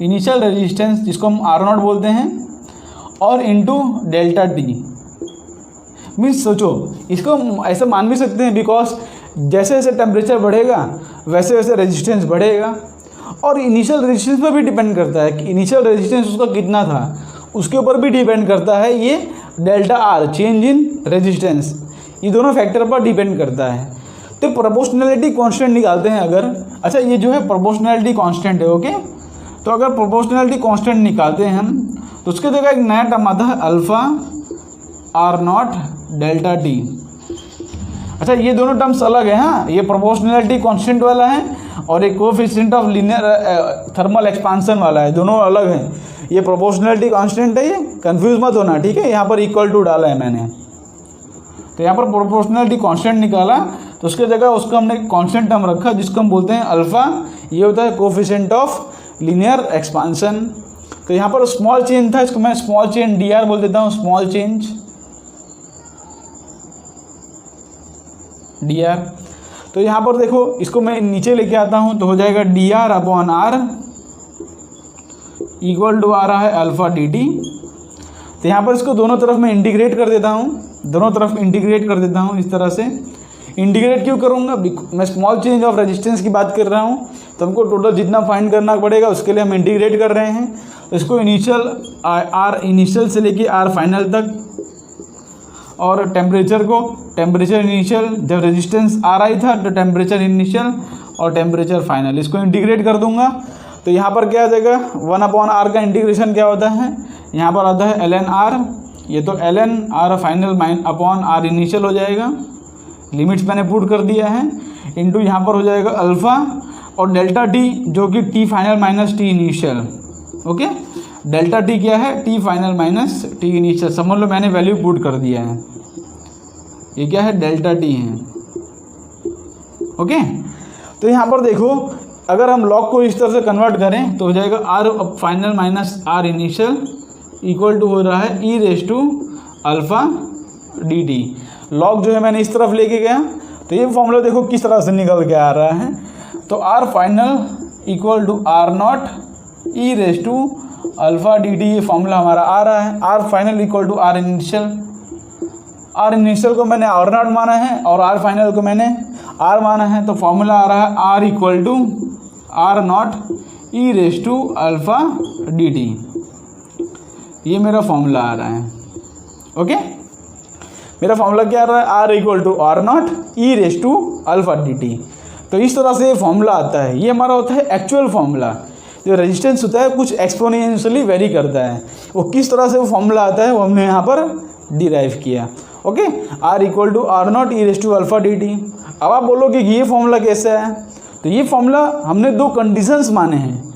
initial resistance जिसको हम R0 बोलते हैं, और इनटू डेल्टा टी। मीन्स सोचो, इसको ऐसा मान भी सकते हैं बिकॉज जैसे जैसे टेम्परेचर बढ़ेगा वैसे वैसे रेजिस्टेंस बढ़ेगा, और इनिशियल रेजिस्टेंस पर भी डिपेंड करता है कि इनिशियल रेजिस्टेंस उसका कितना था, उसके ऊपर भी डिपेंड करता है ये delta R, change in resistance, ये दोनों फैक्टर पर डिपेंड करता है। तो प्रोपोर्शनैलिटी कांस्टेंट निकालते हैं अगर, अच्छा ये जो है प्रोपोर्शनैलिटी कांस्टेंट है, ओके। तो अगर प्रोपोर्शनैलिटी कांस्टेंट निकालते हैं हम तो उसके जगह एक नया टर्म आता है alpha R naught delta T. अच्छा ये दोनों टर्म्स अलग है, हाँ, ये प्रोपोर्शनैलिटी कांस्टेंट वाला है और एक coefficient of linear thermal expansion वाला है, दोनों अलग हैं। ये प्रोपोर्शनैलिटी कांस्टेंट है, ये कंफ्यूज मत होना, ठीक है। यहाँ पर इक्वल टू डाला है मैंने, तो यहाँ पर प्रोपोर्शनैलिटी कांस्टेंट निकाला तो उसके जगह उसका हमने कांस्टेंट टर्म रखा जिसको हम बोलते हैं अल्फ़ा, ये होता है कोएफिशिएंट ऑफ लीनियर एक्सपांसन। तो यहाँ पर स्मॉल चेंज था, इसको मैं स्मॉल चेंज डी आर बोल देता हूँ, स्मॉल चेंज डी आर। तो यहाँ पर देखो इसको मैं नीचे लेके आता हूँ तो हो जाएगा D R upon R equal to आ रहा है अल्फ़ा डी टी। तो यहाँ पर इसको दोनों तरफ मैं इंटीग्रेट कर देता हूँ, दोनों तरफ इंटीग्रेट कर देता हूँ इस तरह से। इंटीग्रेट क्यों करूँगा, मैं स्मॉल चेंज ऑफ रेजिस्टेंस की बात कर रहा हूँ, तो हमको टोटल जितना फाइंड करना पड़ेगा उसके लिए हम इंटीग्रेट कर रहे हैं। तो इसको इनिशियल आर इनिशियल से लेके आर फाइनल तक, और टेम्परेचर को टेम्परेचर इनिशियल, जब रेजिस्टेंस आ रहा था तो टेम्परेचर इनिशियल और टेम्परेचर फाइनल, इसको इंटीग्रेट कर दूंगा। तो यहाँ पर क्या आ जाएगा, 1/r का इंटीग्रेशन क्या होता है, यहाँ पर आता है ln r, ये तो ln r final upon r initial हो जाएगा, लिमिट्स मैंने पुट कर दिया है, इनटू यहाँ पर हो जाएगा अल्फ़ा और डेल्टा टी जो कि t final minus t initial, okay. Delta T क्या है, t final minus t initial, समझ लो मैंने वैल्यू पुट कर दिया है, ये क्या है डेल्टा टी है, ओके। तो यहाँ पर देखो अगर हम लॉग को इस तरह से कन्वर्ट करें तो हो जाएगा r final minus r initial equal to हो रहा है e raise to alpha D T. Log जो है मैंने इस तरफ लेके गया तो ये फॉर्मूला देखो किस तरह से निकल के आ रहा है, तो r final equal to r naught e raise to alpha D T, ये फॉर्मूला हमारा आ रहा है। r final equal to r initial, r initial को मैंने r नॉट माना है और r फाइनल को मैंने r माना है, तो फॉर्मूला आ रहा है r equal to r naught e raise to alpha D T, ये मेरा फॉर्मूला आ रहा है, ओके। मेरा फॉर्मूला क्या आ रहा है, r equal to r naught e raise to alpha D T. तो इस तरह से ये फॉर्मूला आता है, ये हमारा होता है एक्चुअल फॉर्मूला। जो रेजिस्टेंस होता है कुछ एक्सपोनेंशियली वेरी करता है, वो किस तरह से वो फॉर्मूला आता है वो हमने यहाँ पर डिराइव किया, okay. r equal to r naught e raise to alpha D T. अब आप बोलोगे कि ये फॉर्मूला कैसे है, तो ये फॉर्मूला हमने दो कंडीशंस माने हैं,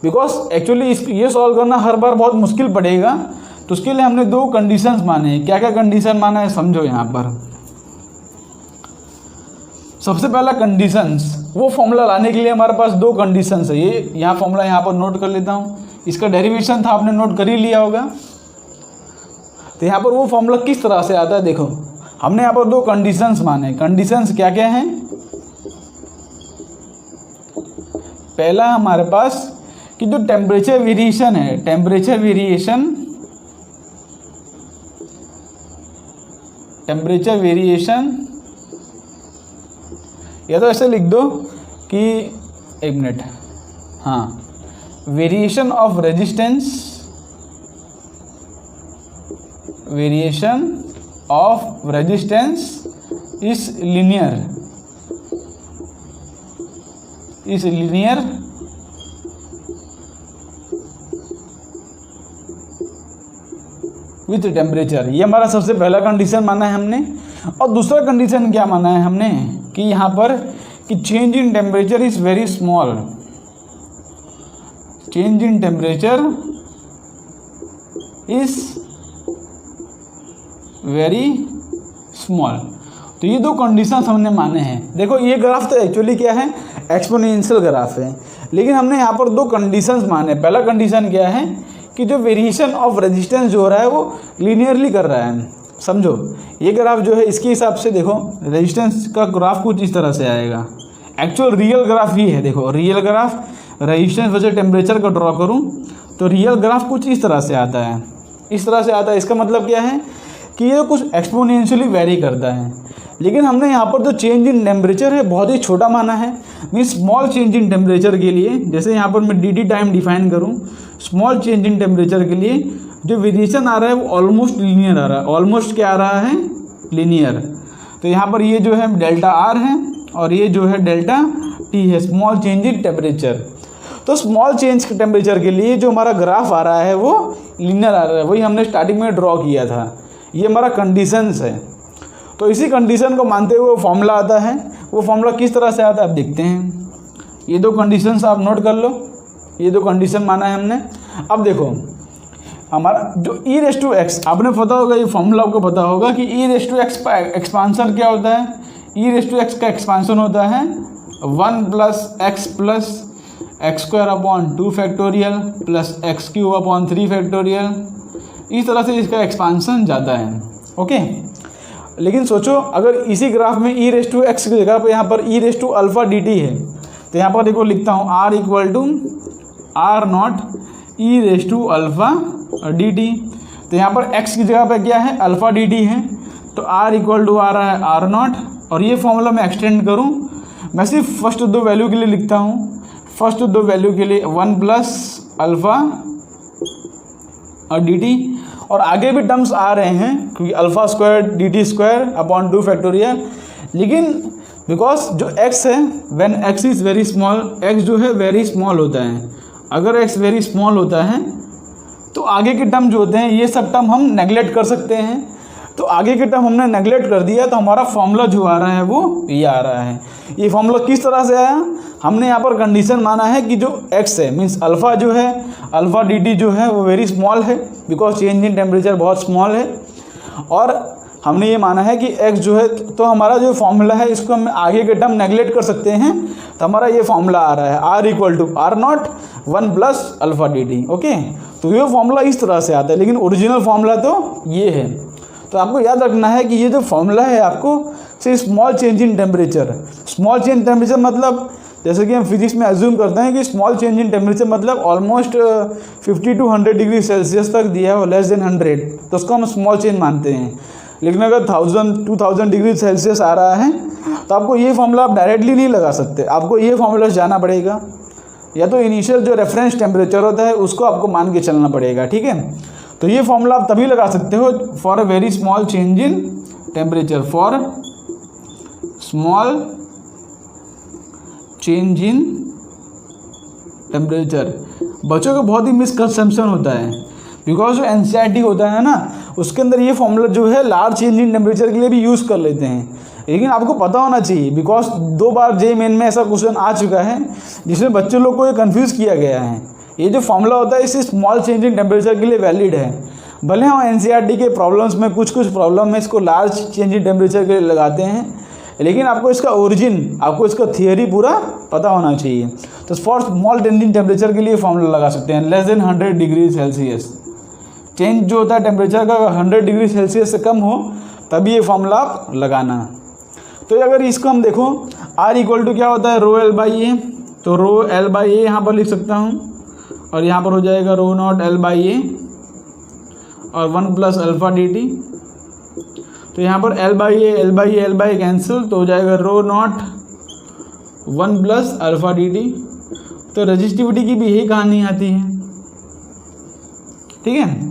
बिकॉज एक्चुअली ये सॉल्व करना हर बार बहुत मुश्किल पड़ेगा, तो उसके लिए हमने दो कंडीशंस माने हैं। क्या क्या कंडीशन माना है समझो। यहाँ पर सबसे पहला कंडीशंस, वो फॉर्मूला लाने के लिए हमारे पास दो कंडीशंस है। ये यहाँ फॉर्मूला यहाँ पर नोट कर लेता हूँ, इसका डेरिवेशन था आपने नोट कर ही लिया होगा। तो यहाँ पर वो फॉर्मूला किस तरह से आता है, देखो हमने यहाँ पर दो कंडीशंस माने। कंडीशंस क्या क्या हैं, पहला हमारे पास कि जो टेम्परेचर वेरिएशन है, टेम्परेचर वेरिएशन या तो ऐसे लिख दो कि एक मिनट, हाँ, variation of resistance, is linear with temperature. ये हमारा सबसे पहला कंडीशन माना है हमने। और दूसरा कंडीशन क्या माना है हमने कि यहाँ पर कि change in temperature is very small, change in temperature is very small. तो ये दो कंडीशन हमने माने हैं। देखो ये ग्राफ तो एक्चुअली क्या है, एक्सपोनेंशियल ग्राफ है, लेकिन हमने यहाँ पर दो कंडीशंस माने। पहला कंडीशन क्या है कि जो वेरिएशन ऑफ रेजिस्टेंस जो हो रहा है वो लीनियरली कर रहा है। समझो ये ग्राफ जो है इसके हिसाब से देखो रेजिस्टेंस का ग्राफ कुछ इस तरह से आएगा। एक्चुअल रियल ग्राफ ये है, देखो रियल ग्राफ रेजिस्टेंस वजह टेम्परेचर का ड्रॉ करूँ तो रियल ग्राफ कुछ इस तरह से आता है। इस तरह से आता है। इसका मतलब क्या है कि ये कुछ एक्सपोनेंशियली वेरी करता है, लेकिन हमने यहाँ पर जो चेंज इन टेम्परेचर है बहुत ही छोटा माना है। Means small change in temperature के लिए, जैसे यहाँ पर मैं dt टाइम डिफाइन करूँ, स्मॉल चेंज इन टेम्परेचर के लिए जो वेरिएशन आ रहा है वो ऑलमोस्ट लीनियर आ रहा है। ऑलमोस्ट क्या आ रहा है? लीनियर। तो यहाँ पर ये जो है डेल्टा आर है और ये जो है डेल्टा टी है, स्मॉल चेंज इन टेम्परेचर। तो स्मॉल चेंज टेम्परेचर के लिए जो हमारा ग्राफ आ रहा है वो लीनियर आ रहा है, वही हमने स्टार्टिंग में ड्रॉ किया था। ये हमारा कंडीशंस है। तो इसी कंडीशन को मानते हुए फॉर्मूला आता है। वो फॉर्मूला किस तरह से आता है आप देखते हैं। ये दो कंडीशंस आप नोट कर लो, ये दो कंडीशन माना है हमने। अब देखो हमारा जो ई रेस टू एक्स, आपने पता होगा, ये फॉर्मूला आपको पता होगा कि ई रेस टू एक्स का एक्सपांसन क्या होता है। ई रेस टू एक्स का एक्सपांसन होता है 1 + x square upon 2 factorial plus x cube upon 3 factorial. इस तरह से इसका एक्सपांसन जाता है। ओके, लेकिन सोचो अगर इसी ग्राफ में ई रेस टू एक्स की जगह पर यहाँ पर E raise to alpha D T है, तो यहाँ पर देखो लिखता हूँ r = r0 e raise to alpha D T. तो यहाँ पर x की जगह पर क्या है? अल्फ़ा डी टी है। तो r = आ रहा है r0, और ये फॉर्मूला मैं एक्सटेंड करूँ, मैं सिर्फ फर्स्ट दो वैल्यू के लिए लिखता हूँ। फर्स्ट दो वैल्यू के लिए 1 + अल्फ़ा और डी टी, और आगे भी टर्म्स आ रहे हैं क्योंकि alpha square D T square upon 2 factorial. लेकिन बिकॉज जो x है, when x is very small, x जो है वेरी स्मॉल होता है। अगर x वेरी स्मॉल होता है तो आगे के टर्म जो होते हैं ये सब टर्म हम नेगलेक्ट कर सकते हैं। तो आगे के टर्म हमने नेगलेक्ट कर दिया, तो हमारा फॉर्मूला जो आ रहा है वो ये आ रहा है। ये फॉर्मूला किस तरह से आया? हमने यहाँ पर कंडीशन माना है कि जो x है, मीन्स अल्फ़ा जो है, अल्फ़ा डी टी जो है वो वेरी स्मॉल है, बिकॉज चेंज इन टेम्परेचर बहुत स्मॉल है। और हमने ये माना है कि x जो है, तो हमारा जो फॉर्मूला है इसको हम आगे के टर्म नेगलेक्ट कर सकते हैं। तो हमारा ये फॉर्मूला आ रहा है r = r0 1 + alpha D T. Okay, तो ये फॉर्मूला इस तरह से आता है, लेकिन ओरिजिनल फॉर्मूला तो ये है। तो आपको याद रखना है कि ये जो फॉर्मूला है आपको सिर्फ small change in temperature. Small change temperature मतलब जैसे कि हम फिजिक्स में एज्यूम करते हैं कि स्मॉल चेंज इन टेम्परेचर मतलब ऑलमोस्ट 50 to 100 डिग्री सेल्सियस तक दिया है, लेस देन 100, तो उसको हम स्मॉल चेंज मानते हैं। लेकिन अगर 1000-2000 डिग्री सेल्सियस आ रहा है तो आपको ये फॉर्मूला आप डायरेक्टली नहीं लगा सकते, आपको ये फॉर्मूला जाना पड़ेगा, या तो इनिशियल जो रेफरेंस टेम्परेचर होता है उसको आपको मान के चलना पड़ेगा। ठीक है, तो ये फॉर्मूला आप तभी लगा सकते हो for a very small change in temperature, for small change in temperature. बच्चों का बहुत ही मिसकंसेप्शन होता है, बिकॉज जो एनसीईआरटी होता है ना उसके अंदर ये फॉर्मूला जो है लार्ज चेंज इन टेम्परेचर के लिए भी यूज़ कर लेते हैं। लेकिन आपको पता होना चाहिए, बिकॉज 2 बार जे मेन में ऐसा क्वेश्चन आ चुका है जिसमें बच्चों लोग को ये कन्फ्यूज़ किया गया है। ये जो फॉर्मूला होता है इसे स्मॉल चेंज इन टेम्परेचर के लिए वैलिड है, भले हम एनसीईआरटी के प्रॉब्लम्स में कुछ प्रॉब्लम में इसको लार्ज चेंज इन टेम्परेचर के लिए लगाते हैं, लेकिन आपको इसका ओरिजिन, आपको इसका थियरी पूरा पता होना चाहिए। तो for small change in temperature के लिए फॉर्मूला लगा सकते हैं less than 100 degree Celsius. Change जो होता है टेम्परेचर का 100 डिग्री सेल्सियस से कम हो तभी ये फॉर्मूला आप लगाना। तो अगर इसको हम देखो r = क्या होता है ρl/a, तो ρl/a यहाँ पर लिख सकता हूँ, और यहाँ पर हो जाएगा ρ0 l/a और 1 + अल्फ़ा डी टी। तो यहाँ पर l/a कैंसिल, तो हो जाएगा ρ0 1 + अल्फ़ा डी टी। तो रेजिस्टिविटी की भी यही कहानी आती है। ठीक है,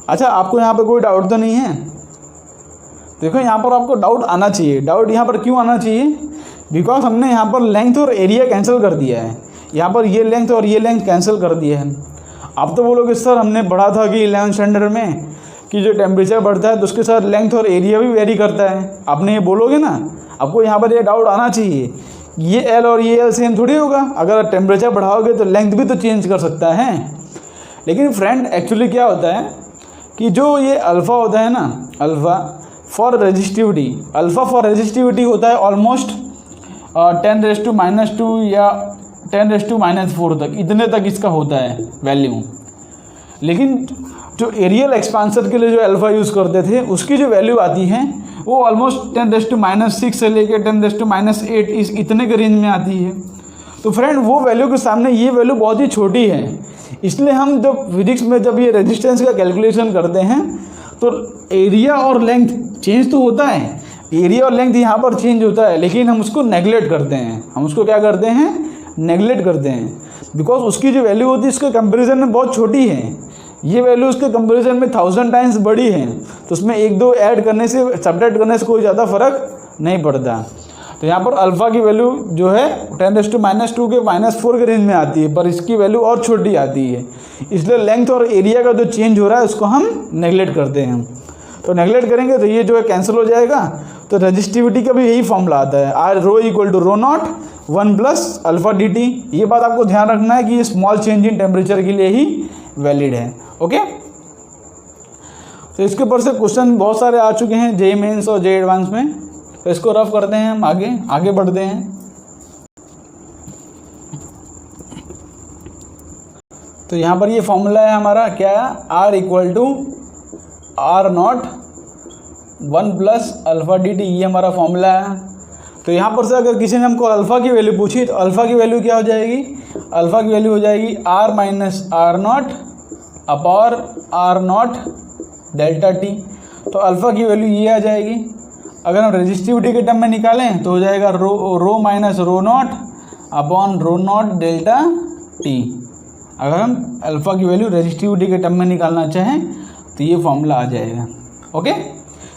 अच्छा आपको यहाँ पर कोई डाउट तो नहीं है? देखो यहाँ पर आपको डाउट आना चाहिए। डाउट यहाँ पर क्यों आना चाहिए? बिकॉज हमने यहाँ पर लेंथ और एरिया कैंसिल कर दिया है। यहाँ पर ये लेंथ और ये लेंथ कैंसिल कर दिया है। आप तो बोलोगे सर हमने पढ़ा था कि 11th स्टैंडर्ड में कि जो टेम्परेचर बढ़ता है तो उसके साथ लेंथ और एरिया भी वेरी करता है, आपने ये बोलोगे ना। आपको यहाँ पर ये डाउट आना चाहिए, ये एल और ये एल सेम थोड़ी होगा। अगर ट्रेम्परेचर बढ़ाओगे तो लेंथ भी तो चेंज कर सकता है। लेकिन फ्रेंड एक्चुअली क्या होता है कि जो ये अल्फ़ा होता है ना, अल्फ़ा फॉर रेजिस्टिविटी होता है ऑलमोस्ट 10⁻² या 10⁻⁴ तक, इतने तक इसका होता है वैल्यू। लेकिन जो एरियल एक्सपांसर के लिए जो अल्फ़ा यूज़ करते थे उसकी जो वैल्यू आती है वो ऑलमोस्ट 10⁻⁶ से लेकर 10⁻⁸ इस इतने के रेंज में आती है। तो फ्रेंड वो वैल्यू के सामने ये वैल्यू बहुत ही छोटी है। इसलिए हम जब फिजिक्स में जब ये रेजिस्टेंस का कैलकुलेशन करते हैं तो एरिया और लेंथ चेंज तो होता है, एरिया और लेंथ यहाँ पर चेंज होता है, लेकिन हम उसको नेगलेक्ट करते हैं। हम उसको क्या करते हैं? नेगलेक्ट करते हैं, बिकॉज उसकी जो वैल्यू होती है इसके कंपैरिजन में बहुत छोटी है। ये वैल्यू उसके कंपैरिजन में 1000 टाइम्स बड़ी है, तो उसमें 1-2 ऐड करने से, सब्ट्रैक्ट करने से कोई ज़्यादा फर्क नहीं पड़ता। तो यहाँ पर अल्फ़ा की वैल्यू जो है 10⁻² के -4 के रेंज में आती है, पर इसकी वैल्यू और छोटी आती है। इसलिए लेंथ और एरिया का जो चेंज हो रहा है उसको हम नेगलेक्ट करते हैं। तो नेगलेक्ट करेंगे तो ये जो है कैंसिल हो जाएगा। तो रेजिस्टिविटी का भी यही फॉर्मूला आता है, R ρ = ρ0 1 + अल्फ़ा dt। ये बात आपको ध्यान रखना है कि ये स्मॉल चेंज इन टेम्परेचर के लिए ही वैलिड है। ओके, तो इसके ऊपर से क्वेश्चन बहुत सारे आ चुके हैं JEE मेंस और JEE एडवांस में, तो इसको रफ करते हैं, हम आगे बढ़ते हैं। तो यहाँ पर ये फॉर्मूला है हमारा क्या है, R = R0 1 + अल्फ़ा dt, ये हमारा फॉर्मूला है। तो यहाँ पर से अगर किसी ने हमको अल्फ़ा की वैल्यू पूछी तो अल्फ़ा की वैल्यू क्या हो जाएगी? अल्फ़ा की वैल्यू हो जाएगी R - R0 upon R0 delta t। तो अल्फ़ा की वैल्यू ये आ जाएगी। अगर हम रेजिस्टिविटी के टर्म में निकालें तो हो जाएगा ρ -ρ0 अपॉन ρ0 डेल्टा t। अगर हम अल्फ़ा की वैल्यू रेजिस्टिविटी के टर्म में निकालना चाहें तो ये फॉर्मूला आ जाएगा। ओके,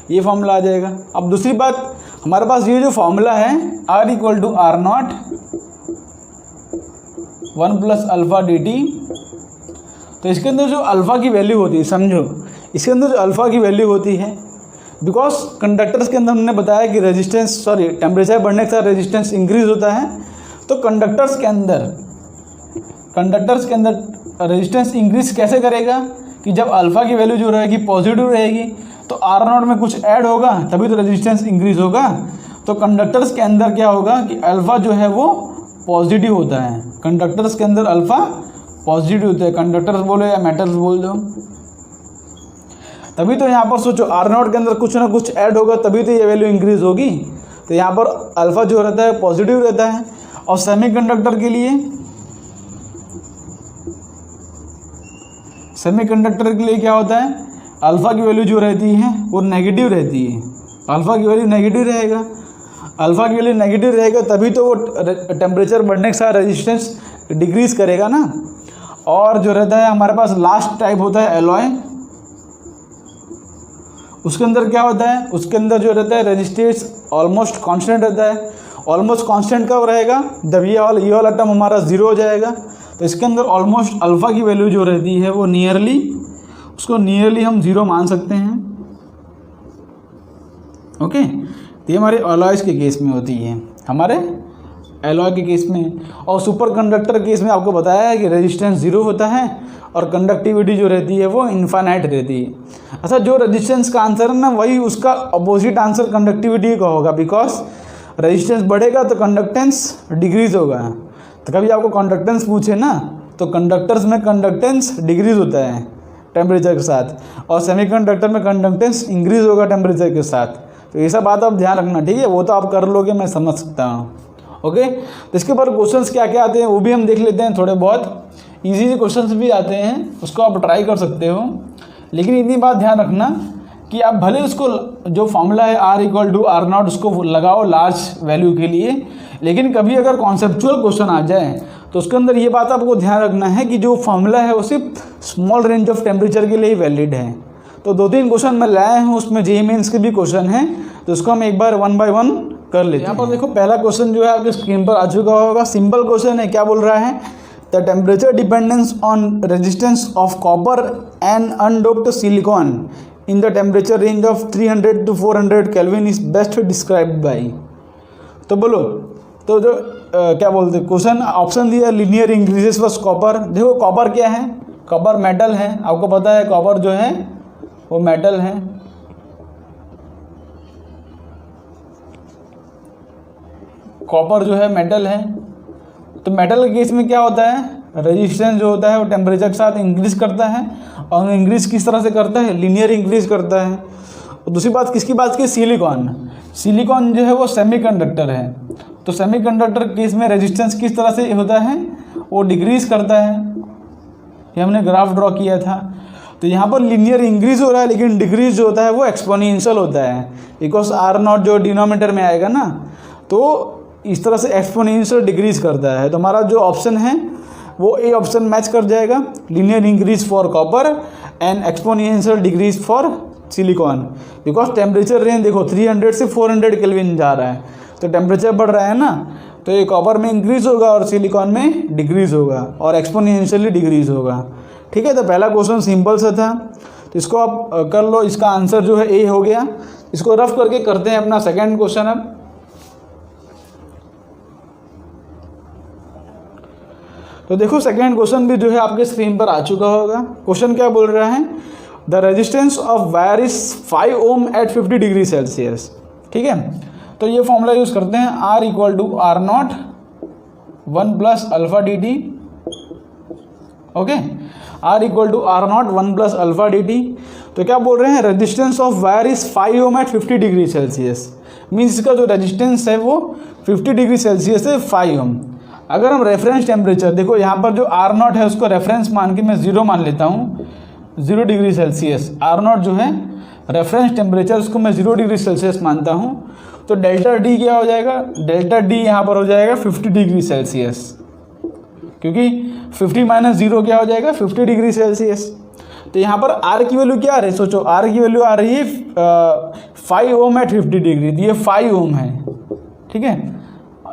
ये फॉर्मूला आ जाएगा। अब दूसरी बात, हमारे पास ये जो फॉर्मूला है R = R0 1 + अल्फ़ा dt, तो इसके अंदर जो अल्फ़ा की वैल्यू होती है, समझो इसके अंदर जो अल्फ़ा की वैल्यू होती है, बिकॉज कंडक्टर्स के अंदर हमने बताया कि टेम्परेचर बढ़ने के साथ रेजिस्टेंस इंक्रीज होता है। तो कंडक्टर्स के अंदर रेजिस्टेंस इंक्रीज कैसे करेगा कि जब अल्फ़ा की वैल्यू जो रहेगी पॉजिटिव रहेगी तो R0 में कुछ ऐड होगा तभी तो रेजिस्टेंस इंक्रीज होगा। तो कंडक्टर्स के अंदर क्या होगा कि अल्फ़ा जो है वो पॉजिटिव होता है, कंडक्टर्स के अंदर अल्फ़ा पॉजिटिव होता है, कंडक्टर्स बोलो या मेटल्स बोल दो। तभी तो यहाँ पर सोचो R0 के अंदर कुछ ना कुछ ऐड होगा तभी तो ये वैल्यू इंक्रीज होगी। तो यहाँ पर अल्फ़ा जो रहता है पॉजिटिव रहता है। और सेमीकंडक्टर के लिए क्या होता है, अल्फ़ा की वैल्यू जो रहती है वो नेगेटिव रहती है। अल्फ़ा की वैल्यू नेगेटिव रहेगा, अल्फ़ा की वैल्यू नेगेटिव रहेगा तभी तो वो टेम्परेचर बढ़ने के साथ रेजिस्टेंस डिक्रीज़ करेगा ना। और जो रहता है हमारे पास लास्ट टाइप होता है एलॉय, उसके अंदर क्या होता है, उसके अंदर जो रहता है रेजिस्टेंस ऑलमोस्ट कांस्टेंट रहता है। ऑलमोस्ट कांस्टेंट कब रहेगा, जब ये वाला टर्म हमारा 0 हो जाएगा। तो इसके अंदर ऑलमोस्ट अल्फ़ा की वैल्यू जो रहती है वो नियरली हम 0 मान सकते हैं। ओके, तो ये हमारे एलॉयज़ के केस में होती है, हमारे एलॉय के केस में। और सुपर कंडक्टर केस में आपको बताया है कि रेजिस्टेंस 0 होता है और कंडक्टिविटी जो रहती है वो इनफाइनाइट रहती है। अच्छा, जो रेजिस्टेंस का आंसर है ना वही उसका अपोजिट आंसर कंडक्टिविटी का होगा, बिकॉज रेजिस्टेंस बढ़ेगा तो कंडक्टेंस डिक्रीज होगा। तो कभी आपको कंडक्टेंस पूछे ना तो कंडक्टर्स में कंडक्टेंस डिक्रीज होता है टेम्परेचर के साथ, और सेमीकंडक्टर में कंडक्टेंस इंक्रीज होगा टेम्परेचर के साथ। तो ये सब बात आप ध्यान रखना, ठीक है। वो तो आप कर लोगे, मैं समझ सकता हूँ। ओके, तो इसके ऊपर क्वेश्चंस क्या क्या आते हैं वो भी हम देख लेते हैं। थोड़े बहुत इजी क्वेश्चंस भी आते हैं, उसको आप ट्राई कर सकते हो। लेकिन इतनी बात ध्यान रखना कि आप भले उसको जो फॉर्मूला है R = R0 उसको लगाओ लार्ज वैल्यू के लिए, लेकिन कभी अगर कॉन्सेप्चुअल क्वेश्चन आ जाए तो उसके अंदर ये बात आपको ध्यान रखना है कि जो फॉर्मूला है वो सिर्फ स्मॉल रेंज ऑफ टेम्परेचर के लिए ही वैलिड है। तो 2-3 क्वेश्चन मैं लाया हूँ, उसमें JEE मेंस के भी क्वेश्चन हैं, तो उसको हम एक बार 1 by 1 कर लेते हैं। यहाँ पर देखो पहला क्वेश्चन जो है आपके स्क्रीन पर आ चुका होगा। सिंपल क्वेश्चन है, क्या बोल रहा है, the temperature dependence on resistance of copper and undoped silicon in the temperature range of 300 to 400 kelvin is best described by. तो बोलो, तो जो क्या बोलते हैं क्वेश्चन, ऑप्शन दिया लीनियर इंक्रीजेस फॉर कॉपर। देखो कॉपर क्या है, कॉपर मेटल है, आपको पता है कॉपर जो है वो मेटल है। कॉपर जो है मेटल है। तो मेटल के केस में क्या होता है, रेजिस्टेंस जो होता है वो टेम्परेचर के साथ इंक्रीज करता है, और इंक्रीज किस तरह से करता है, लीनियर इंक्रीज करता है। और दूसरी बात किसकी बात की, सिलिकॉन जो है वो सेमीकंडक्टर है। तो सेमीकंडक्टर केस में रेजिस्टेंस किस तरह से होता है, वो डिक्रीज करता है। ये हमने ग्राफ ड्रॉ किया था। तो यहाँ पर लीनियर इंक्रीज हो रहा है, लेकिन डिक्रीज जो होता है वो एक्सपोनेंशियल होता है, बिकॉज आर नॉट जो डिनोमिनेटर में आएगा ना, तो इस तरह से एक्सपोनेंशियल डिक्रीज करता है। तो हमारा जो ऑप्शन है वो ए ऑप्शन मैच कर जाएगा, linear increase for copper and exponential decrease for silicon, because temperature range देखो 300 से 400 केल्विन जा रहा है, तो टेम्परेचर बढ़ रहा है ना, तो ये कॉपर में इंक्रीज होगा और सिलिकॉन में डिक्रीज होगा और एक्सपोनेंशियली डिक्रीज होगा। ठीक है, तो पहला क्वेश्चन सिंपल सा था, तो इसको आप कर लो, इसका आंसर जो है ए हो गया। इसको रफ करके करते हैं अपना सेकंड क्वेश्चन अब। तो देखो सेकंड क्वेश्चन भी जो है आपके स्क्रीन पर आ चुका होगा। क्वेश्चन क्या बोल रहा है, the resistance of wire is 5 ohm at 50 degree Celsius. ठीक है, तो ये फॉर्मूला यूज करते हैं, R equal to R naught 1 plus alpha D T. Okay, R equal to R naught 1 plus alpha D T. तो क्या बोल रहे हैं, resistance of wire is 5 ohm at 50 degree Celsius, means इसका जो रेजिस्टेंस है वो 50 डिग्री सेल्सियस है 5 ओम। अगर हम रेफरेंस टेम्परेचर देखो, यहाँ पर जो आर नॉट है उसको रेफरेंस मान के मैं 0 मान लेता हूँ, 0 डिग्री सेल्सियस। आर नॉट जो है रेफरेंस टेम्परेचर, उसको मैं 0 डिग्री सेल्सियस मानता हूँ। तो डेल्टा डी क्या हो जाएगा, डेल्टा डी यहाँ पर हो जाएगा 50 डिग्री सेल्सियस, क्योंकि 50 माइनस 0 क्या हो जाएगा 50 डिग्री सेल्सियस। तो यहाँ पर आर की वैल्यू क्या आ रही है, सोचो आर की वैल्यू आ रही है 5 ओम एट 50 डिग्री, तो ये 5 ओम है। ठीक है,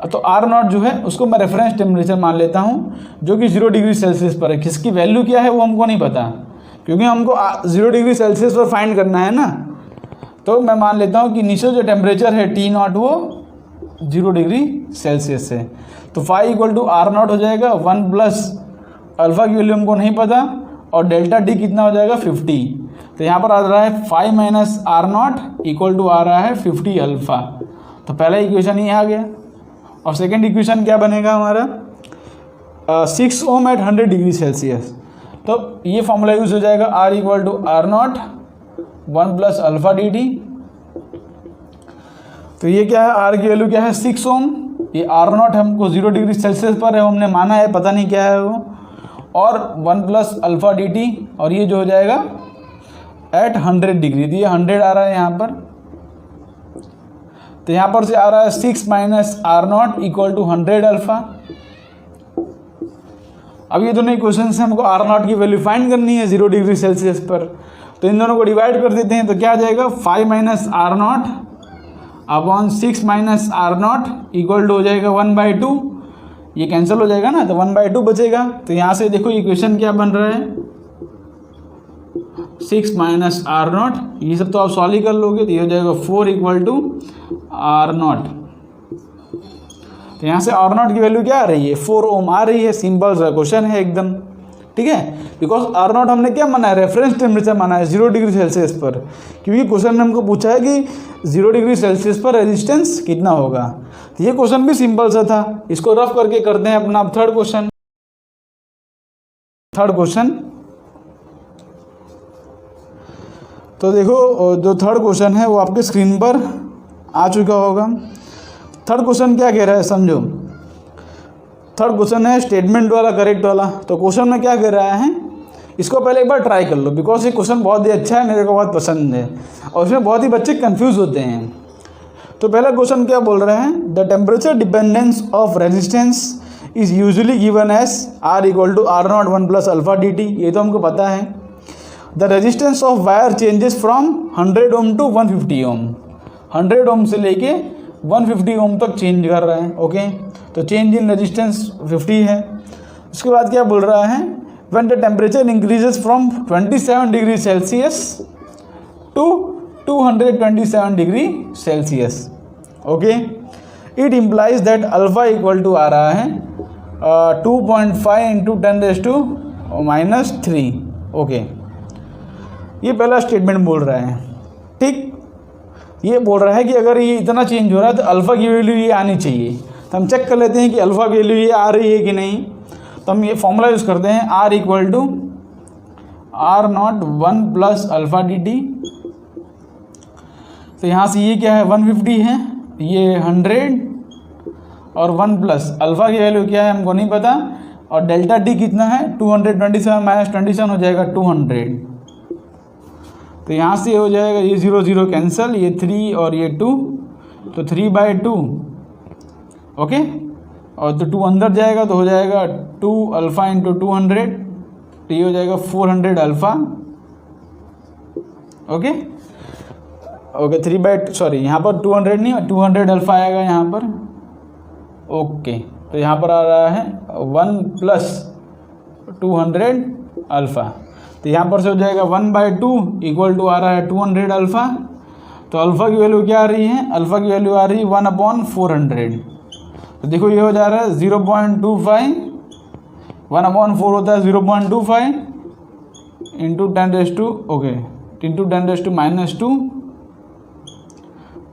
तो आर नॉट जो है उसको मैं रेफरेंस टेम्परेचर मान लेता हूँ, जो कि 0 डिग्री सेल्सियस पर है। किसकी वैल्यू क्या है वो हमको नहीं पता, क्योंकि हमको 0 डिग्री सेल्सियस पर फाइंड करना है ना। तो मैं मान लेता हूँ कि नीचे जो टेम्परेचर है टी नॉट वो 0 डिग्री सेल्सियस है। तो 5 इक्वल टू आर नॉट हो जाएगा 1 प्लस अल्फ़ा की वैल्यू हमको नहीं पता, और डेल्टा डी कितना हो जाएगा 50। तो यहाँ पर आ रहा है 5 minus R not equal to आ रहा है 50 अल्फ़ा। तो पहला इक्वेशन ये आ गया। और सेकेंड इक्वेशन क्या बनेगा हमारा, 6 ओम एट 100 डिग्री सेल्सियस। तो ये फॉर्मूला यूज हो जाएगा, R equal to R naught 1 plus alpha D T. तो ये क्या है, R की वैल्यू क्या है 6 ओम, ये आर नॉट हमको 0 डिग्री सेल्सियस पर है, हमने माना है, पता नहीं क्या है वो, और 1 प्लस अल्फ़ा डी टी, और ये जो हो जाएगा एट 100 डिग्री, तो ये 100 आ रहा है यहाँ पर। तो यहाँ पर से आ रहा है 6 minus R not equal to 100 alpha. अब ये दोनों इक्वेशन से हमको आर नॉट की वैल्यू फाइंड करनी है 0 डिग्री सेल्सियस पर, तो इन दोनों को डिवाइड कर देते हैं। तो क्या आ जाएगा 5 minus R naught upon 6 minus R not equal to हो जाएगा 1/2। ये कैंसिल हो जाएगा ना, तो 1/2 बचेगा। तो यहाँ से देखो इक्वेशन क्या बन रहा है, 6 माइनस आर नॉट, ये सब तो आप सॉल्व ही कर लोगे, तो ये हो जाएगा 4 इक्वल टू आर नॉट। तो यहाँ से आर नॉट की वैल्यू क्या आ रही है 4 ओम आ रही है। सिंपल सा क्वेश्चन है एकदम, ठीक है, बिकॉज आर नॉट हमने क्या माना है, रेफरेंस टेम्परेचर माना है 0 डिग्री सेल्सियस पर, क्योंकि क्वेश्चन में हमको पूछा है कि 0 डिग्री सेल्सियस पर रेजिस्टेंस कितना होगा। तो ये क्वेश्चन भी सिंपल सा था। इसको रफ करके करते हैं अपना थर्ड क्वेश्चन। तो देखो जो थर्ड क्वेश्चन है वो आपके स्क्रीन पर आ चुका होगा। थर्ड क्वेश्चन क्या कह रहा है समझो। थर्ड क्वेश्चन है स्टेटमेंट वाला, करेक्ट वाला। तो क्वेश्चन में क्या कह रहा है, इसको पहले एक बार ट्राई कर लो, बिकॉज ये क्वेश्चन बहुत ही अच्छा है, मेरे को बहुत पसंद है, और इसमें बहुत ही बच्चे कंफ्यूज होते हैं। तो पहला क्वेश्चन क्या बोल रहे हैं, the temperature dependence of resistance is usually given as R equal to R naught 1 plus alpha D T, ये तो हमको पता है। The resistance of wire changes from 100 ohm to 150 ohm, 100 ohm से लेके 150 ओम तक चेंज कर रहा है। ओके, तो चेंज इन रेजिस्टेंस 50 है। उसके बाद क्या बोल रहा है, when the temperature increases from 27 degree celsius to 227 degree celsius. Okay, it implies that alpha equal to आ रहा है 2.5 इंटू 10⁻³ ओके, ये पहला स्टेटमेंट बोल रहा है। ठीक, ये बोल रहा है कि अगर ये इतना चेंज हो रहा है तो अल्फ़ा की वैल्यू ये आनी चाहिए। तो हम चेक कर लेते हैं कि अल्फ़ा की वैल्यू ये आ रही है कि नहीं। तो हम ये फॉर्मूला यूज़ करते हैं, R equal to R naught 1 plus alpha D T. तो यहाँ से ये क्या है 150 है, ये 100 और 1 प्लस अल्फ़ा की वैल्यू क्या है हमको नहीं पता, और डेल्टा टी कितना है 227 माइनस 27 हो जाएगा 200। तो यहाँ से हो जाएगा ये 0 0 कैंसिल, ये 3 और ये 2, तो 3/2 ओके। और तो 2 अंदर जाएगा तो हो जाएगा 2 अल्फ़ा इंटू 200, तो ये हो जाएगा 400 अल्फ़ा ओके ओके। 3/2 सॉरी यहाँ पर 200 नहीं 200 अल्फ़ा आएगा यहाँ पर ओके। तो यहाँ पर आ रहा है 1 + 200 अल्फ़ा, तो यहाँ पर से हो जाएगा 1/2 इक्वल टू आ रहा है 200 अल्फ़ा। तो अल्फ़ा की वैल्यू क्या आ रही है, अल्फ़ा की वैल्यू आ रही है 1/400। तो देखो ये हो जा रहा है 0.25, 1/4 होता है 0.25 इंटू 10 ओके इंटू 10⁻²,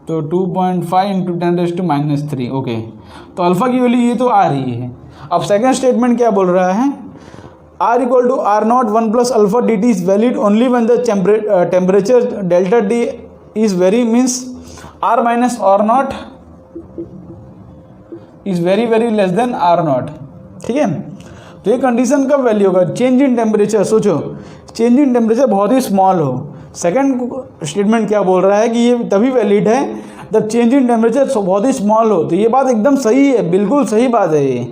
तो 2.5 इंटू 10⁻³ ओके। तो अल्फ़ा की वैल्यू ये तो आ रही है। अब सेकंड स्टेटमेंट क्या बोल रहा है, R = R0 1 + alpha dt is valid only when the temperature delta T is very means R minus R0 is very less than R0। ठीक है, तो ये कंडीशन कब वैल्यू होगा, चेंज इन टेम्परेचर। सोचो चेंज इन टेम्परेचर बहुत ही small हो। Second statement क्या बोल रहा है कि ये तभी वैलिड है जब चेंज इन टेम्परेचर बहुत ही स्मॉल हो। तो ये बात एकदम सही है, बिल्कुल सही बात है ये।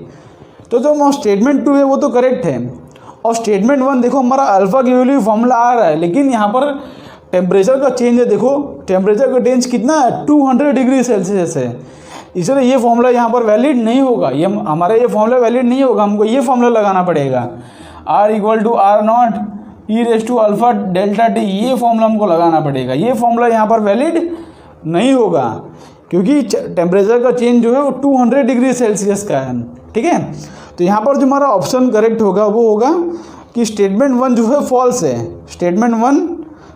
तो जो स्टेटमेंट 2 है वो तो करेक्ट है। और स्टेटमेंट 1 देखो हमारा अल्फ़ा की वैल्यू फॉर्मूला आ रहा है, लेकिन यहाँ पर टेम्परेचर का चेंज है। देखो टेम्परेचर का चेंज कितना है 200 डिग्री सेल्सियस है, इसलिए ये फॉर्मूला यहाँ पर वैलिड नहीं होगा। ये हमारा ये फॉर्मूला वैलिड नहीं होगा, हमको ये फॉर्मूला लगाना पड़ेगा R = R0 e⁻∆t, ये फॉर्मूला हमको लगाना पड़ेगा। ये फॉर्मूला यहाँ पर वैलिड नहीं होगा क्योंकि टेम्परेचर का चेंज जो है वो 200 डिग्री सेल्सियस का है। ठीक है, तो यहाँ पर जो हमारा ऑप्शन करेक्ट होगा वो होगा कि स्टेटमेंट 1 जो है फॉल्स है, स्टेटमेंट 1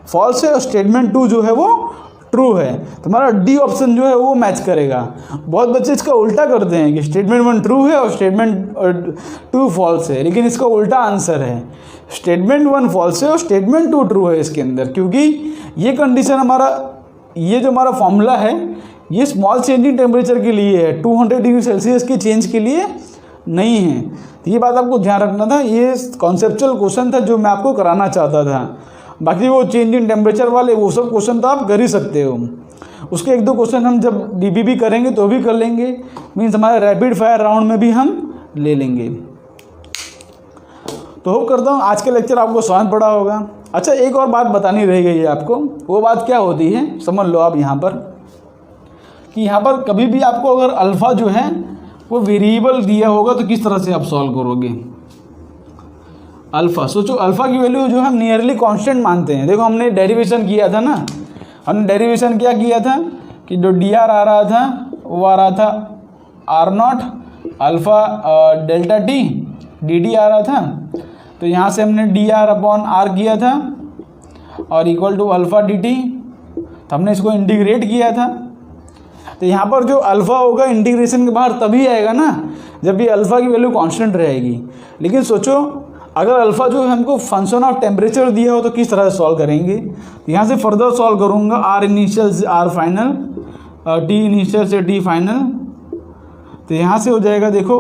फॉल्स है और स्टेटमेंट 2 जो है वो ट्रू है। तो हमारा डी ऑप्शन जो है वो मैच करेगा। बहुत बच्चे इसका उल्टा करते हैं कि स्टेटमेंट 1 ट्रू है और स्टेटमेंट 2 फॉल्स है, लेकिन इसका उल्टा आंसर है, स्टेटमेंट 1 फॉल्स है और स्टेटमेंट 2 ट्रू है इसके अंदर। क्योंकि ये कंडीशन हमारा, ये जो हमारा फॉर्मूला है ये स्मॉल चेंज इन टेम्परेचर के लिए है, 200 डिग्री सेल्सियस के चेंज के लिए नहीं है। तो ये बात आपको ध्यान रखना था, ये कॉन्सेप्चुअल क्वेश्चन था जो मैं आपको कराना चाहता था। बाकी वो चेंज इन टेम्परेचर वाले वो सब क्वेश्चन तो आप कर ही सकते हो, उसके 1-2 क्वेश्चन हम जब डीबीबी करेंगे तो भी कर लेंगे, मीन्स हमारे रैपिड फायर राउंड में भी हम ले लेंगे। तो होप करता हूँ आज के लेक्चर आपको समझ पड़ा होगा। अच्छा एक और बात बतानी रह गई है आपको, वो बात क्या होती है समझ लो आप यहाँ पर, कि यहाँ पर कभी भी आपको अगर अल्फ़ा जो है वो वेरिएबल दिया होगा तो किस तरह से आप सॉल्व करोगे। अल्फ़ा सोचो, अल्फ़ा की वैल्यू जो हम नियरली कांस्टेंट मानते हैं। देखो हमने डेरिवेशन किया था ना, हमने डेरिवेशन क्या किया था कि जो डी आर आ रहा था वो आ रहा था R0 alpha delta T D D आ रहा था। तो यहाँ से हमने dr/r किया था और equal to alpha D T, तो हमने इसको इंटीग्रेट किया था। तो यहाँ पर जो अल्फ़ा होगा इंटीग्रेशन के बाहर तभी आएगा ना जब भी अल्फ़ा की वैल्यू कांस्टेंट रहेगी। लेकिन सोचो अगर अल्फ़ा जो है हमको फंक्शन ऑफ टेम्परेचर दिया हो तो किस तरह से सॉल्व करेंगे। तो यहाँ से फर्दर सॉल्व करूँगा, r इनिशियल से r फाइनल, t इनिशियल से t फाइनल। तो यहाँ से हो जाएगा देखो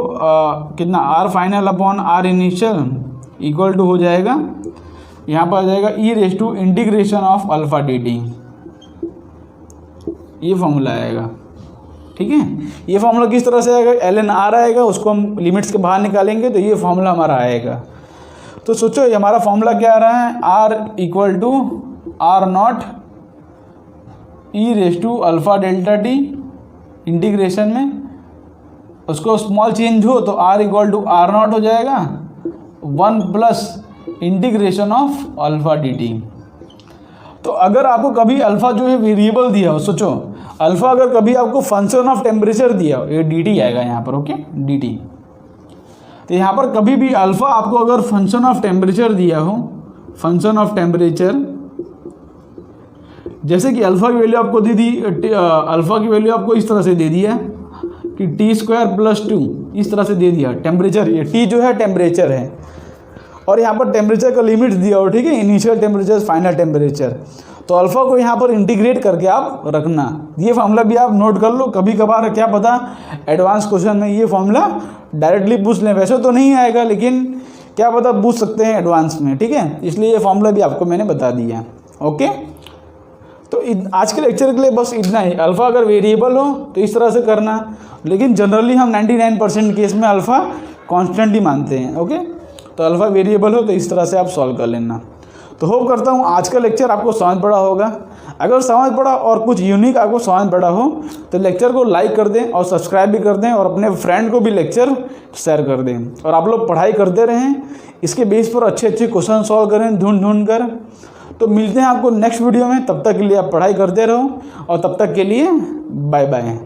कितना r final upon r initial equal to हो जाएगा, यहाँ पर आ जाएगा e⁻∫ of alpha D T, ये फॉर्मूला आएगा। ठीक है, ये फॉर्मूला किस तरह से आएगा, ln r आएगा, उसको हम लिमिट्स के बाहर निकालेंगे तो ये फॉर्मूला हमारा आएगा। तो सोचो ये हमारा फॉर्मूला क्या आ रहा है, r = R0 e⁻∆t इंटीग्रेशन में उसको स्मॉल चेंज हो तो r = R0 हो जाएगा 1 + integration of alpha D T. तो अगर आपको कभी अल्फ़ा जो है वेरिएबल दिया हो, सोचो अल्फ़ा अगर कभी आपको फंक्शन ऑफ टेम्परेचर दिया हो, ये डी टी आएगा यहाँ पर, ओके डी टी। तो यहाँ पर कभी भी अल्फ़ा आपको अगर फंक्शन ऑफ टेम्परेचर दिया हो, फंक्शन ऑफ टेम्परेचर, जैसे कि अल्फ़ा की वैल्यू आपको दे दी, अल्फ़ा की वैल्यू आपको इस तरह से दे दिया कि t² + 2 इस तरह से दे दिया टेम्परेचर, ये t जो है टेम्परेचर है और यहाँ पर टेम्परेचर का लिमिट दिया हो, ठीक है, इनिशियल टेम्परेचर फाइनल टेम्परेचर। तो अल्फ़ा को यहाँ पर इंटीग्रेट करके आप रखना। ये फार्मूला भी आप नोट कर लो, कभी कभार क्या पता एडवांस क्वेश्चन में ये फार्मूला डायरेक्टली पूछ लें। वैसे तो नहीं आएगा, लेकिन क्या पता पूछ सकते हैं एडवांस में, ठीक है। इसलिए ये फार्मूला भी आपको मैंने बता दिया। ओके, तो आज के लेक्चर के लिए बस इतना ही। अल्फ़ा अगर वेरिएबल हो तो इस तरह से करना, लेकिन जनरली हम 99% केस में अल्फ़ा कांस्टेंट ही मानते हैं। ओके, तो अल्फ़ा वेरिएबल हो तो इस तरह से आप सॉल्व कर लेना। तो होप करता हूँ आज का लेक्चर आपको समझ पड़ा होगा। अगर समझ पड़ा और कुछ यूनिक आपको समझ पड़ा हो तो लेक्चर को लाइक कर दें और सब्सक्राइब भी कर दें, और अपने फ्रेंड को भी लेक्चर शेयर कर दें। और आप लोग पढ़ाई करते रहें, इसके बेस पर अच्छे अच्छे क्वेश्चन सॉल्व करें ढूंढ कर। तो मिलते हैं आपको नेक्स्ट वीडियो में, तब तक के लिए आप पढ़ाई करते रहो, और तब तक के लिए बाय बाय।